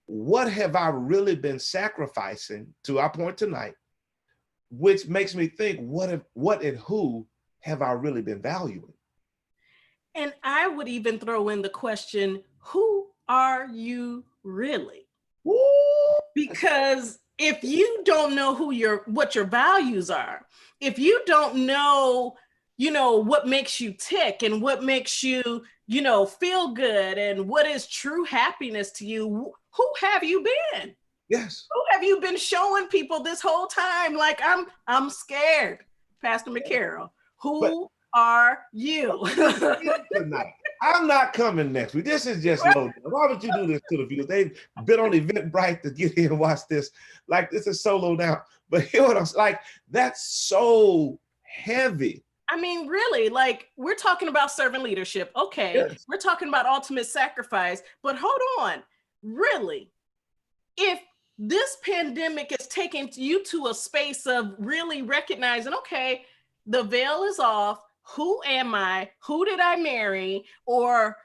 what have I really been sacrificing, to our point tonight, which makes me think, what and who have I really been valuing? And I would even throw in the question, who are you really? Woo! Because if you don't know what your values are, if you don't know, what makes you tick and what makes you, feel good and what is true happiness to you, who have you been? Yes. Who have you been showing people this whole time? Like, I'm scared, Pastor McCarroll. But Who are you? tonight, I'm not coming next week. This is just low. Why would you do this to the viewers? They've been on Eventbrite to get here and watch this. Like, this is so low down. But hear what I'm like, that's so heavy. I mean, really, like, we're talking about servant leadership. Okay. Yes. We're talking about ultimate sacrifice. But hold on. Really, if this pandemic is taking you to a space of really recognizing, okay, the veil is off. Who am I? Who did I marry? Or,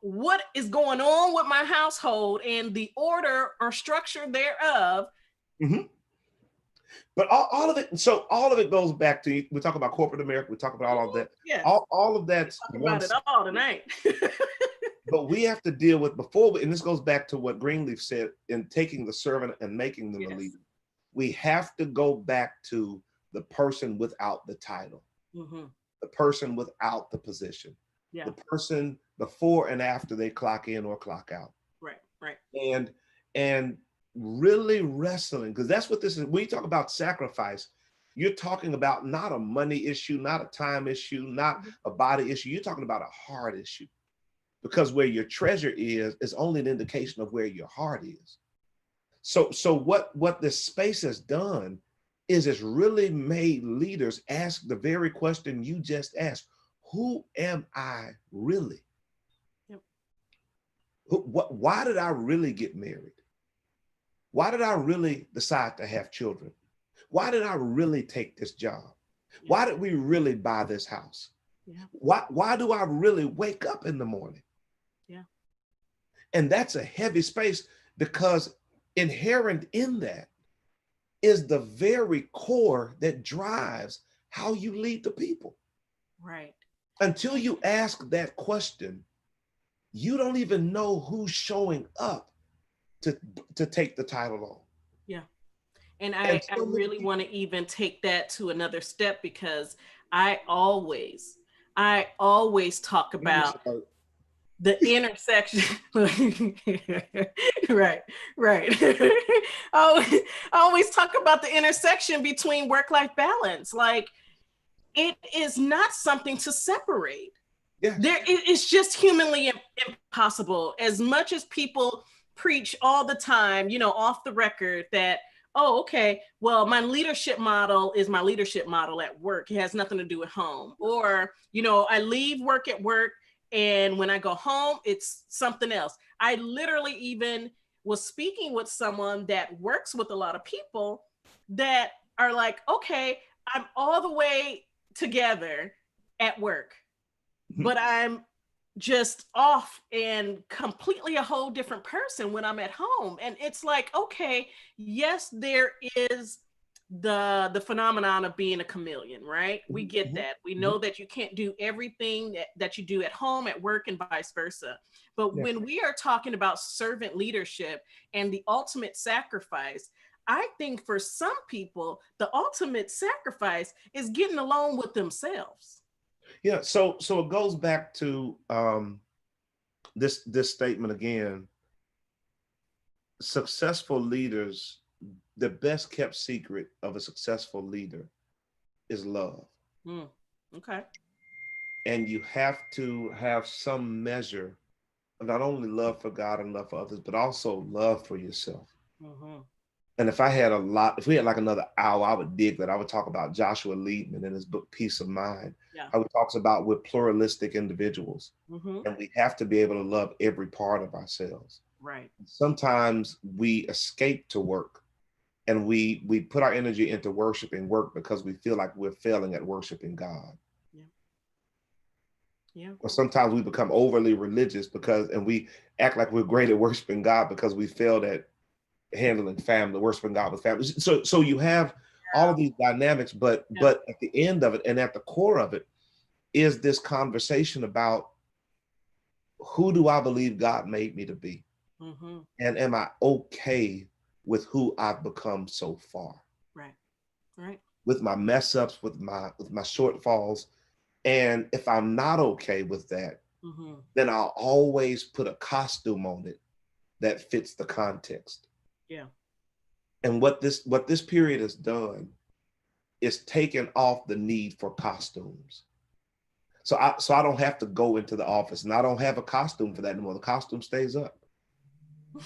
what is going on with my household and the order or structure thereof. Mm-hmm. But all of it, so all of it goes back to, we talk about corporate America, we talk about all of that. Yes. All of that's talk about it all tonight. But we have to deal with and this goes back to what Greenleaf said in taking the servant and making them a leader. We have to go back to the person without the title, the person without the position, the person before and after they clock in or clock out. Right. And really wrestling, because that's what this is. When you talk about sacrifice, you're talking about not a money issue, not a time issue, not a body issue. You're talking about a heart issue. Because where your treasure is only an indication of where your heart is. So what this space has done is it's really made leaders ask the very question you just asked: who am I really? Yep. Why did I really get married? Why did I really decide to have children? Why did I really take this job? Yep. Why did we really buy this house? Yeah. Why do I really wake up in the morning? Yeah. And that's a heavy space, because inherent in that is the very core that drives how you lead the people. Right. Until you ask that question, you don't even know who's showing up to take the title on. Yeah. And I really want to even take that to another step, because I always talk about the intersection. Right. I always talk about the intersection between work-life balance. Like, it is not something to separate. Yeah. It's just humanly impossible. As much as people preach all the time, off the record, that, oh, okay, well, my leadership model is my leadership model at work. It has nothing to do with home. Or, I leave work at work, and when I go home, it's something else. I literally even was speaking with someone that works with a lot of people that are like, okay, I'm all the way together at work, but I'm just off and completely a whole different person when I'm at home. And it's like, okay, yes, there is the phenomenon of being a chameleon, right? We get that. We know that you can't do everything that you do at home, at work, and vice versa. But when we are talking about servant leadership and the ultimate sacrifice, I think for some people, the ultimate sacrifice is getting alone with themselves. Yeah, so it goes back to this statement again. Successful leaders, the best kept secret of a successful leader is love. Okay. And you have to have some measure of not only love for God and love for others, but also love for yourself. And if we had like another hour, I would dig that. I would talk about Joshua Liebman in his book, Peace of Mind. How he talks about we're pluralistic individuals, and we have to be able to love every part of ourselves. Right. Sometimes we escape to work, and we put our energy into worshiping work because we feel like we're failing at worshiping God. Yeah. Or sometimes we become overly religious and we act like we're great at worshiping God because we failed at handling family, worshiping God with family. So you have all of these dynamics, but at the end of it and at the core of it is this conversation about, who do I believe God made me to be? And am I okay with who I've become so far, Right. Right. with my mess ups, with my shortfalls. And if I'm not okay with that, Mm-hmm. then I'll always put a costume on it that fits the context. Yeah. And what this period has done is taken off the need for costumes. So I don't have to go into the office, and I don't have a costume for that anymore. The costume stays up.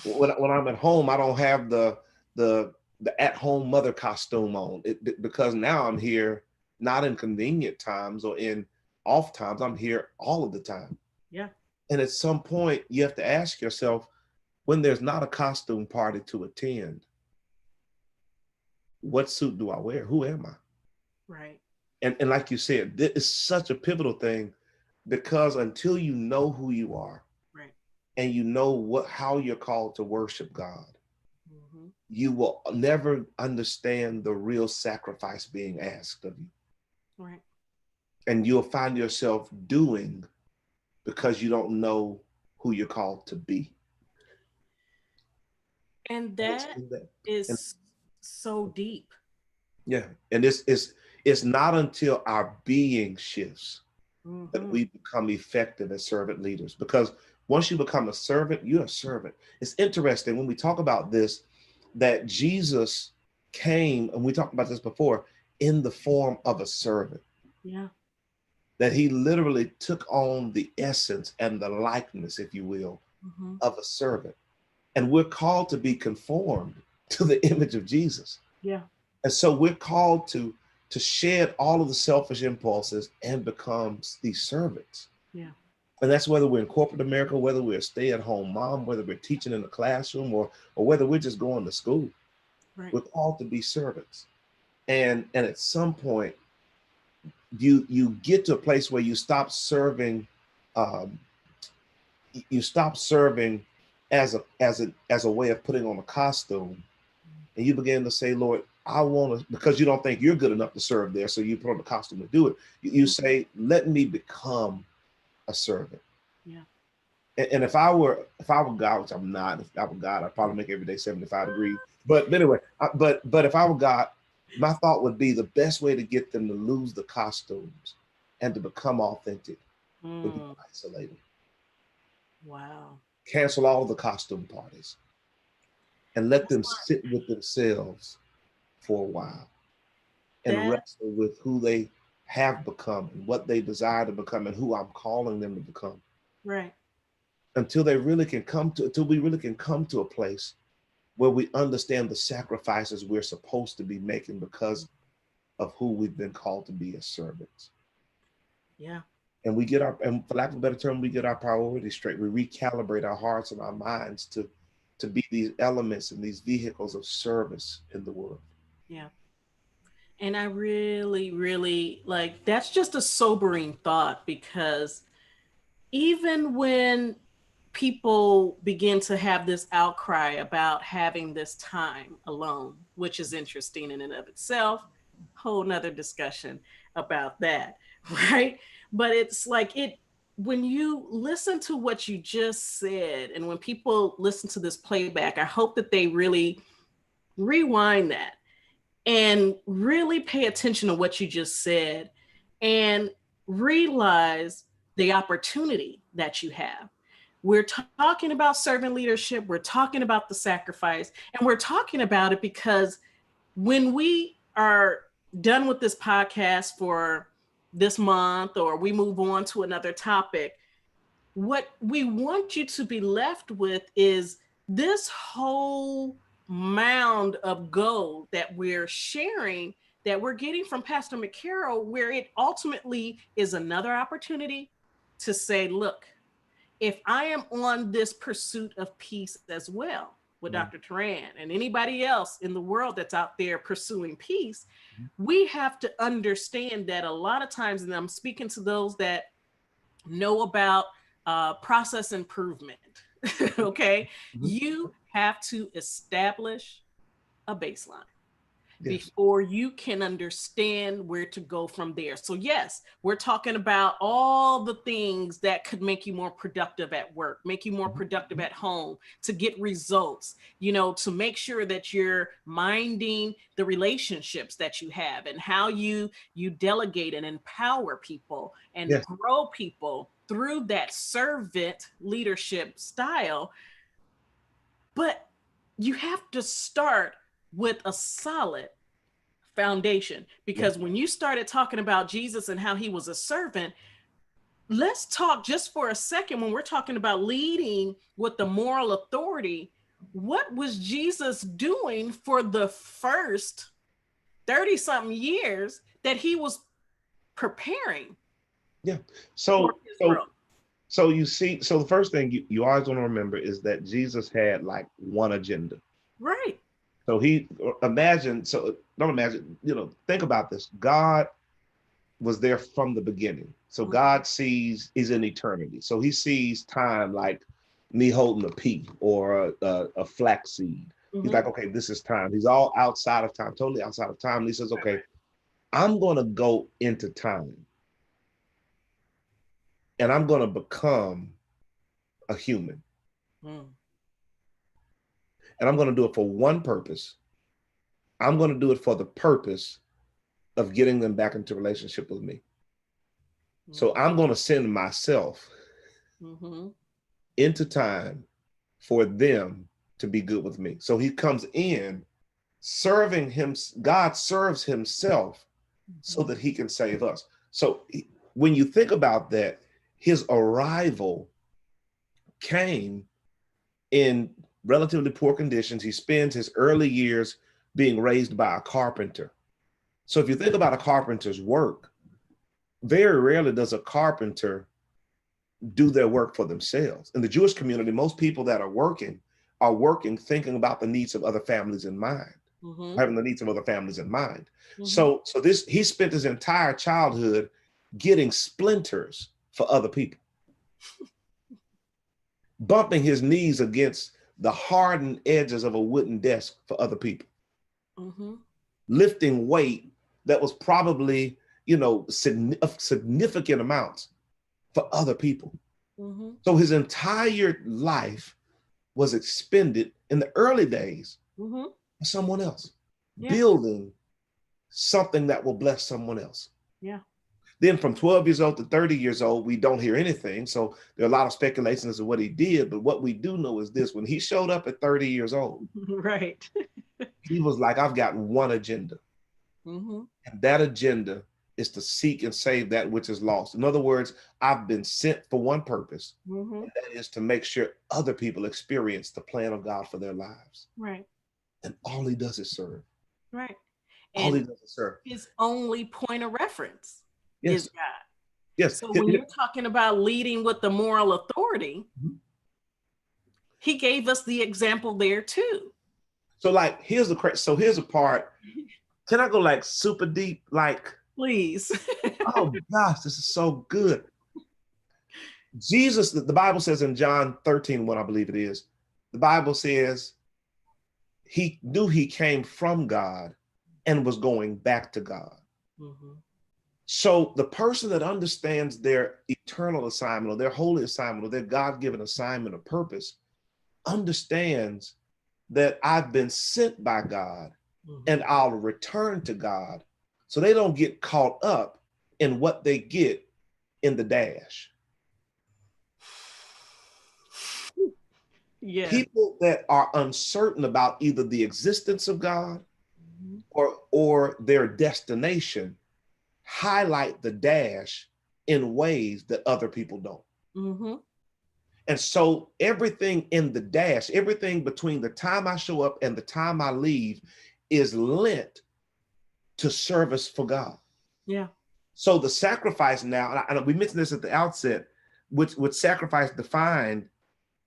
When I'm at home, I don't have the the at home mother costume on because now I'm here not in convenient times or in off times. I'm here all of the time. Yeah. And at some point, you have to ask yourself, when there's not a costume party to attend, what suit do I wear? Who am I? Right. And like you said, this is such a pivotal thing, because until you know who you are Right. and you know what how you're called to worship God, Mm-hmm. you will never understand the real sacrifice being asked of you. Right. And you'll find yourself doing because you don't know who you're called to be. And And it's that in that. And is so deep. yeah, and it's not until our being shifts that Mm-hmm. we become effective as servant leaders. Because once you become a servant, you're a servant. It's interesting when we talk about this, that Jesus came, and we talked about this before, in the form of a servant, Yeah. that he literally took on the essence and the likeness, if you will, Mm-hmm. of a servant. And we're called to be conformed to the image of Jesus. Yeah. And so we're called to shed all of the selfish impulses and become these servants. Yeah. And that's whether we're in corporate America, whether we're a stay-at-home mom, whether we're teaching in the classroom, or whether we're just going to school. Right. We're called to be servants. And at some point, you get to a place where you stop serving, um, you stop serving as a way of putting on a costume, and you begin to say, Lord, I want to, because you don't think you're good enough to serve there, so you put on the costume to do it. You Mm-hmm. say, let me become a servant. Yeah. And if I were God, which I'm not, if I were God, I'd probably make every day 75 degrees. But anyway, but if I were God, my thought would be the best way to get them to lose the costumes and to become authentic would be to Mm. isolate them, Wow. cancel all the costume parties, and let That's them why sit with themselves for a while and that wrestle with who they have become and what they desire to become and who I'm calling them to become, right. until we really can come to a place where we understand the sacrifices we're supposed to be making because of who we've been called to be as servants. Yeah. And and for lack of a better term, we get our priorities straight. We recalibrate our hearts and our minds to be these elements and these vehicles of service in the world. Yeah. And I really, really like that's just a sobering thought because even when people begin to have this outcry about having this time alone, which is interesting in and of itself, whole nother discussion about that, right? But it's like it when you listen to what you just said, and when people listen to this playback, I hope that they really rewind that and really pay attention to what you just said and realize the opportunity that you have. We're talking about servant leadership, we're talking about the sacrifice, and we're talking about it because when we are done with this podcast for this month or we move on to another topic, what we want you to be left with is this whole mound of gold that we're sharing, that we're getting from Pastor McCarroll, where it ultimately is another opportunity to say, look, if I am on this pursuit of peace as well with Mhm. Dr. Teran and anybody else in the world that's out there pursuing peace, we have to understand that a lot of times, and I'm speaking to those that know about process improvement. Okay. Mhm. You have to establish a baseline. Yes. before you can understand where to go from there. So, yes, we're talking about all the things that could make you more productive at work, make you more productive at home, to get results, to make sure that you're minding the relationships that you have and how you delegate and empower people and Yes. grow people through that servant leadership style. But you have to start with a solid foundation, Yes. because when you started talking about Jesus and how he was a servant, let's talk just for a second. When we're talking about leading with the moral authority, what was Jesus doing for the first 30 something years that he was preparing Yeah. for So his so growth? so you see, so the first thing you always want to remember is that Jesus had like one agenda. Right. So he imagine, so don't imagine, think about this. God was there from the beginning. So God sees, is in eternity. So he sees time like me holding a pea or a flax seed. He's Mm-hmm. like, okay, this is time. He's all outside of time, totally outside of time. And he says, okay, I'm going to go into time and I'm going to become a human. Mm-hmm. And I'm going to do it for one purpose. I'm going to do it for the purpose of getting them back into relationship with me. So I'm going to send myself Mm-hmm. into time for them to be good with me. So he comes in serving him. God serves himself so that he can save us. So when you think about that, his arrival came in relatively poor conditions. He spends his early years being raised by a carpenter. So if you think about a carpenter's work, very rarely does a carpenter do their work for themselves. In the Jewish community, most people that are working thinking about the needs of other families in mind, Mm-hmm. having the needs of other families in mind. Mm-hmm. So this, he spent his entire childhood getting splinters for other people, bumping his knees against the hardened edges of a wooden desk for other people, Mm-hmm. lifting weight that was probably, significant amounts for other people. Mm-hmm. So his entire life was expended in the early days Mm-hmm. for someone else, Yeah. building something that will bless someone else. Yeah. Then from 12 years old to 30 years old, we don't hear anything. So there are a lot of speculations as to what he did. But what we do know is this: when he showed up at 30 years old, Right. he was like, I've got one agenda. Mm-hmm. And that agenda is to seek and save that which is lost. In other words, I've been sent for one purpose, Mm-hmm. and that is to make sure other people experience the plan of God for their lives. Right. And all he does is serve. Right. All And he does is serve. his only point of reference is Yes, God. yes. So when you're talking about leading with the moral authority, he gave us the example there too. So like, here's the part. Can I go like super deep? Like, Please. oh gosh, this is so good. Jesus, the Bible says in John 13, I believe it is, the Bible says he knew he came from God and was going back to God. Mm-hmm. So the person that understands their eternal assignment or their holy assignment or their God-given assignment or purpose understands that I've been sent by God and I'll return to God. So they don't get caught up in what they get in the dash. Yes. People that are uncertain about either the existence of God Mm-hmm. or their destination highlight the dash in ways that other people don't. Mm-hmm. And so everything in the dash, everything between the time I show up and the time I leave is lent to service for God. Yeah. So the sacrifice now, and we mentioned this at the outset, which sacrifice defined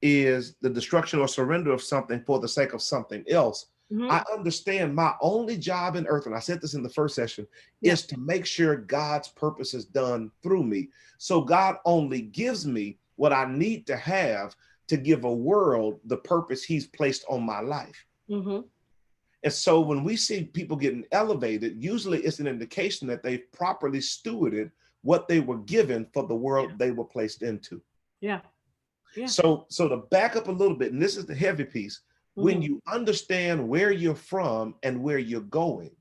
is the destruction or surrender of something for the sake of something else. Mm-hmm. I understand my only job in earth, and I said this in the first session, Yeah. is to make sure God's purpose is done through me. So God only gives me what I need to have to give a world the purpose he's placed on my life. Mm-hmm. And so when we see people getting elevated, usually it's an indication that they properly stewarded what they were given for the world they were placed into. Yeah. Yeah. So to back up a little bit, and this is the heavy piece, when Mhm. you understand where you're from and where you're going,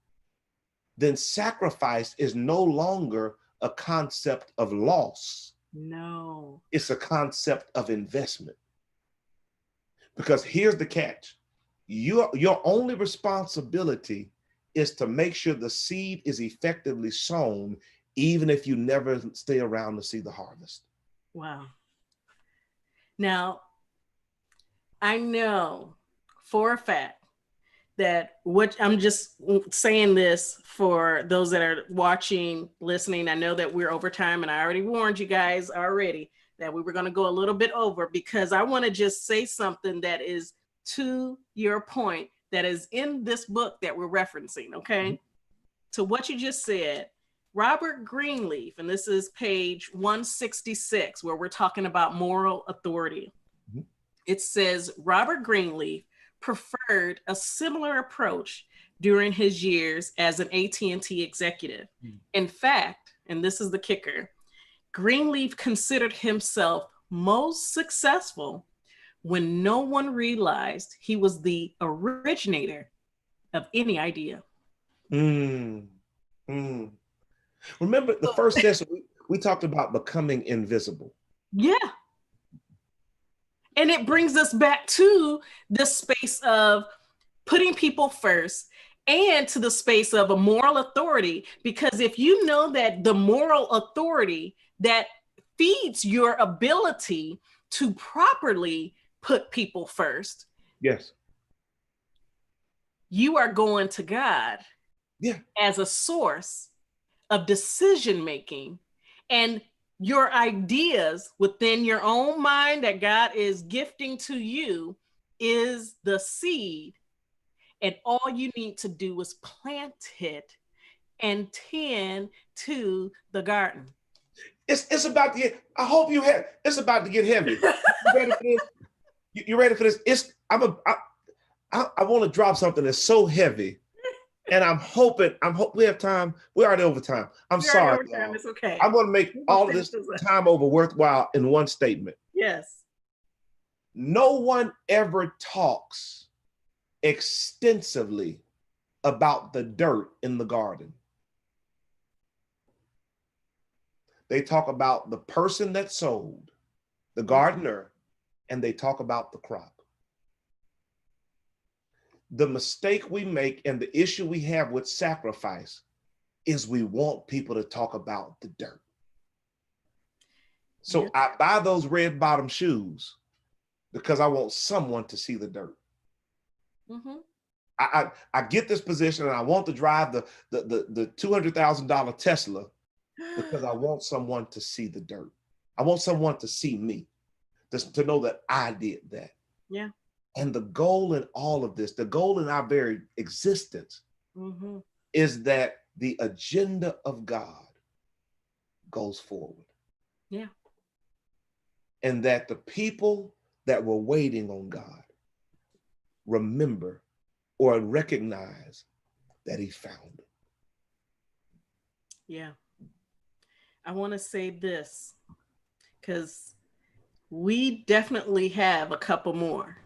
then sacrifice is no longer a concept of loss. No. It's a concept of investment. Because here's the catch. Your only responsibility is to make sure the seed is effectively sown, even if you never stay around to see the harvest. Wow. Now, I know for a fact that what I'm just saying this for those that are watching, listening. I know that we're over time, and I already warned you guys already that we were going to go a little bit over, because I want to just say something that is to your point that is in this book that we're referencing. Okay. Mm-hmm. To what you just said, Robert Greenleaf, and this is page 166, where we're talking about moral authority. Mm-hmm. It says Robert Greenleaf preferred a similar approach during his years as an AT&T executive. Mm. In fact, and this is the kicker, Greenleaf considered himself most successful when no one realized he was the originator of any idea. Mm. Mm. Remember the first session, we talked about becoming invisible. Yeah. And it brings us back to this space of putting people first, and to the space of a moral authority. Because if you know that the moral authority that feeds your ability to properly put people first, yes, you are going to God as a source of decision making, and your ideas within your own mind that God is gifting to you is the seed. And all you need to do is plant it and tend to the garden. It's about to get, I hope you have, it's about to get heavy. You ready for this? You ready for this? I want to drop something that's so heavy. And I'm hoping we have time. We're already over time. I'm sorry. Time. It's okay. I'm going to make all of this time over worthwhile in one statement. Yes. No one ever talks extensively about the dirt in the garden. They talk about the person that sowed, the gardener, and they talk about the crop. The mistake we make and the issue we have with sacrifice is we want people to talk about the dirt. So I buy those red bottom shoes because I want someone to see the dirt. Mm-hmm. I get this position and I want to drive the $200,000 Tesla because I want someone to see the dirt. I want someone to see me, to know that I did that. Yeah. And the goal in all of this, the goal in our very existence, is that the agenda of God goes forward. Yeah. And that the people that were waiting on God remember or recognize that he found them. Yeah. I want to say this because we definitely have a couple more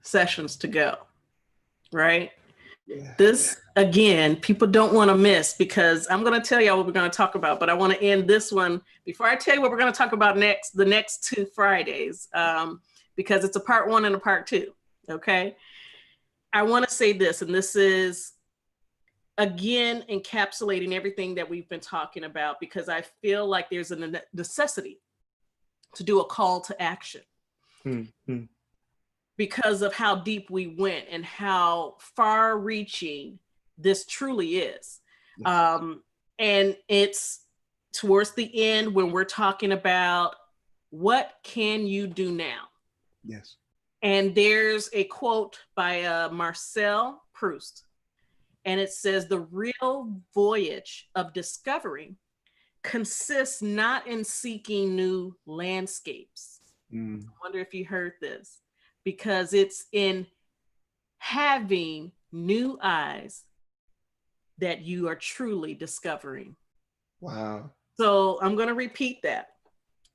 sessions to go, right? Yeah. This, again, people don't want to miss, because I'm going to tell y'all what we're going to talk about, but I want to end this one before I tell you what we're going to talk about the next 2 Fridays, because it's a part 1 and a part 2, okay? I want to say this, and this is, again, encapsulating everything that we've been talking about, because I feel like there's a necessity to do a call to action. Mm-hmm. Because of how deep we went and how far reaching this truly is. And it's towards the end when we're talking about what can you do now? Yes. And there's a quote by Marcel Proust, and it says, the real voyage of discovery consists not in seeking new landscapes. I wonder if you heard this. Because it's in having new eyes that you are truly discovering. Wow. So I'm going to repeat that.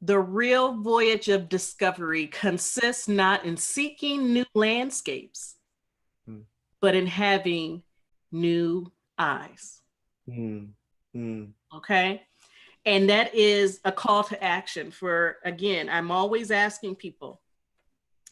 The real voyage of discovery consists not in seeking new landscapes, Mm. but in having new eyes. Mm. Mm. Okay. And that is a call to action for, again, I'm always asking people,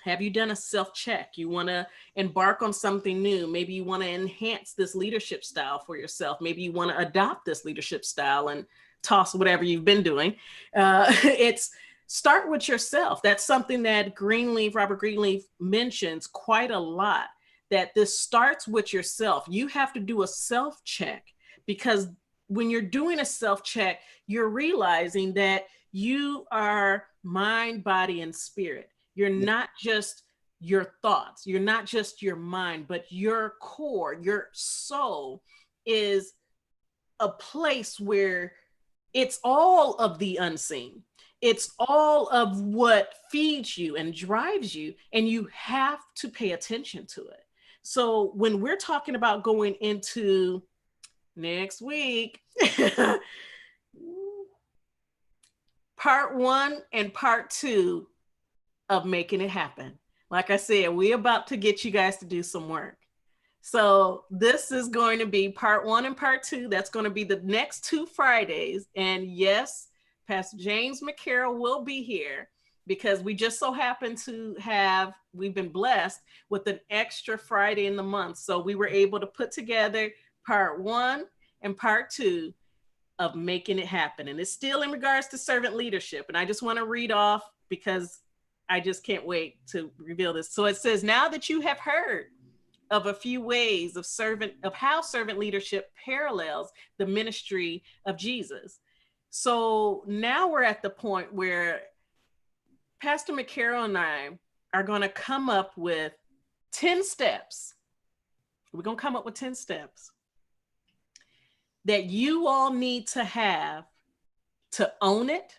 have you done a self-check? You want to embark on something new. Maybe you want to enhance this leadership style for yourself. Maybe you want to adopt this leadership style and toss whatever you've been doing. It's start with yourself. That's something that Robert Greenleaf mentions quite a lot, that this starts with yourself. You have to do a self-check, because when you're doing a self-check, you're realizing that you are mind, body, and spirit. You're Yeah. not just your thoughts, you're not just your mind, but your core, your soul is a place where it's all of the unseen. It's all of what feeds you and drives you, and you have to pay attention to it. So when we're talking about going into next week, part 1 and part 2 of making it happen. Like I said, we're about to get you guys to do some work. So this is going to be part 1 and part 2. That's going to be the next 2 Fridays. And yes, Pastor James McCarroll will be here, because we just so happen to we've been blessed with an extra Friday in the month. So we were able to put together part 1 and part 2 of making it happen. And it's still in regards to servant leadership. And I just want to read off, because I just can't wait to reveal this. So it says, now that you have heard of a few ways of how servant leadership parallels the ministry of Jesus. So now we're at the point where Pastor McCarroll and I are going to come up with 10 steps. We're going to come up with 10 steps that you all need to have to own it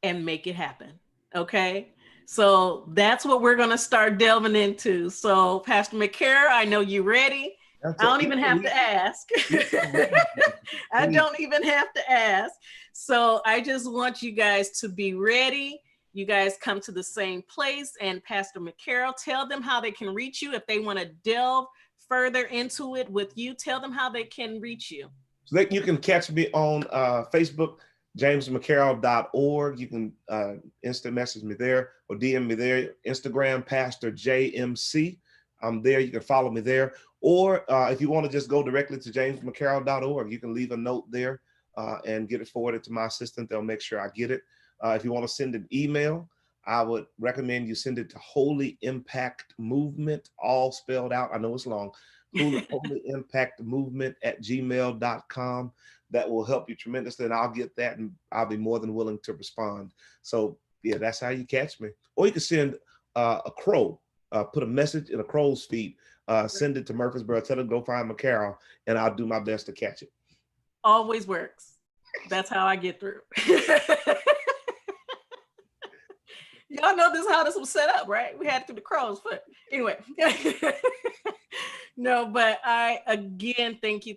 and make it happen. Okay. So that's what we're going to start delving into. So Pastor McCarroll, I know you're ready. I don't even have to ask. I don't even have to ask. So I just want you guys to be ready. You guys come to the same place, and Pastor McCarroll, tell them how they can reach you. If they want to delve further into it with you, tell them how they can reach you. So you can catch me on Facebook, jamesmccarroll.org. You can instant message me there or DM me there. Instagram, Pastor JMC. I'm there. You can follow me there. Or if you want to just go directly to jamesmccarroll.org, you can leave a note there and get it forwarded to my assistant. They'll make sure I get it. If you want to send an email, I would recommend you send it to Holy Impact Movement, all spelled out. I know it's long. Holy Impact Movement at gmail.com. That will help you tremendously, and I'll get that, and I'll be more than willing to respond. So yeah, that's how you catch me. Or you can send a crow, put a message in a crow's feet, send it to Murfreesboro, tell them go find McCarroll, and I'll do my best to catch it. Always works. That's how I get through. Y'all know this how this was set up, right? We had it through the crow's foot. Anyway. No, but I, again, thank you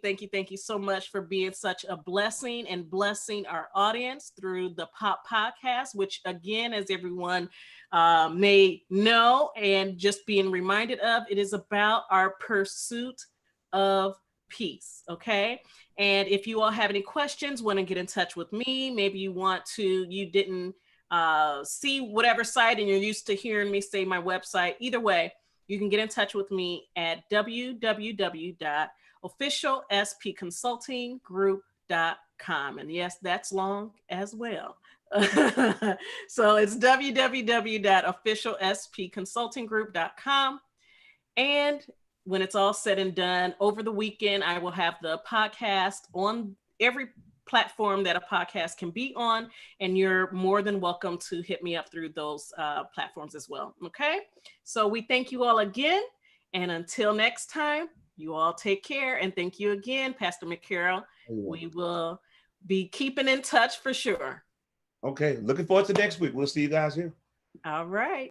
so much for being such a blessing and blessing our audience through the POP podcast, which again, as everyone may know and just being reminded of, it is about our pursuit of peace. Okay. And if you all have any questions, want to get in touch with me, maybe you didn't see whatever site and you're used to hearing me say my website, either way, you can get in touch with me at www.officialspconsultinggroup.com. And yes, that's long as well. So it's www.officialspconsultinggroup.com. And when it's all said and done, over the weekend, I will have the podcast on every platform that a podcast can be on, and you're more than welcome to hit me up through those platforms as well. Okay, so we thank you all again, and until next time, you all take care, and thank you again, Pastor McCarroll. We will be keeping in touch for sure. Okay, looking forward to next week. We'll see you guys here. All right.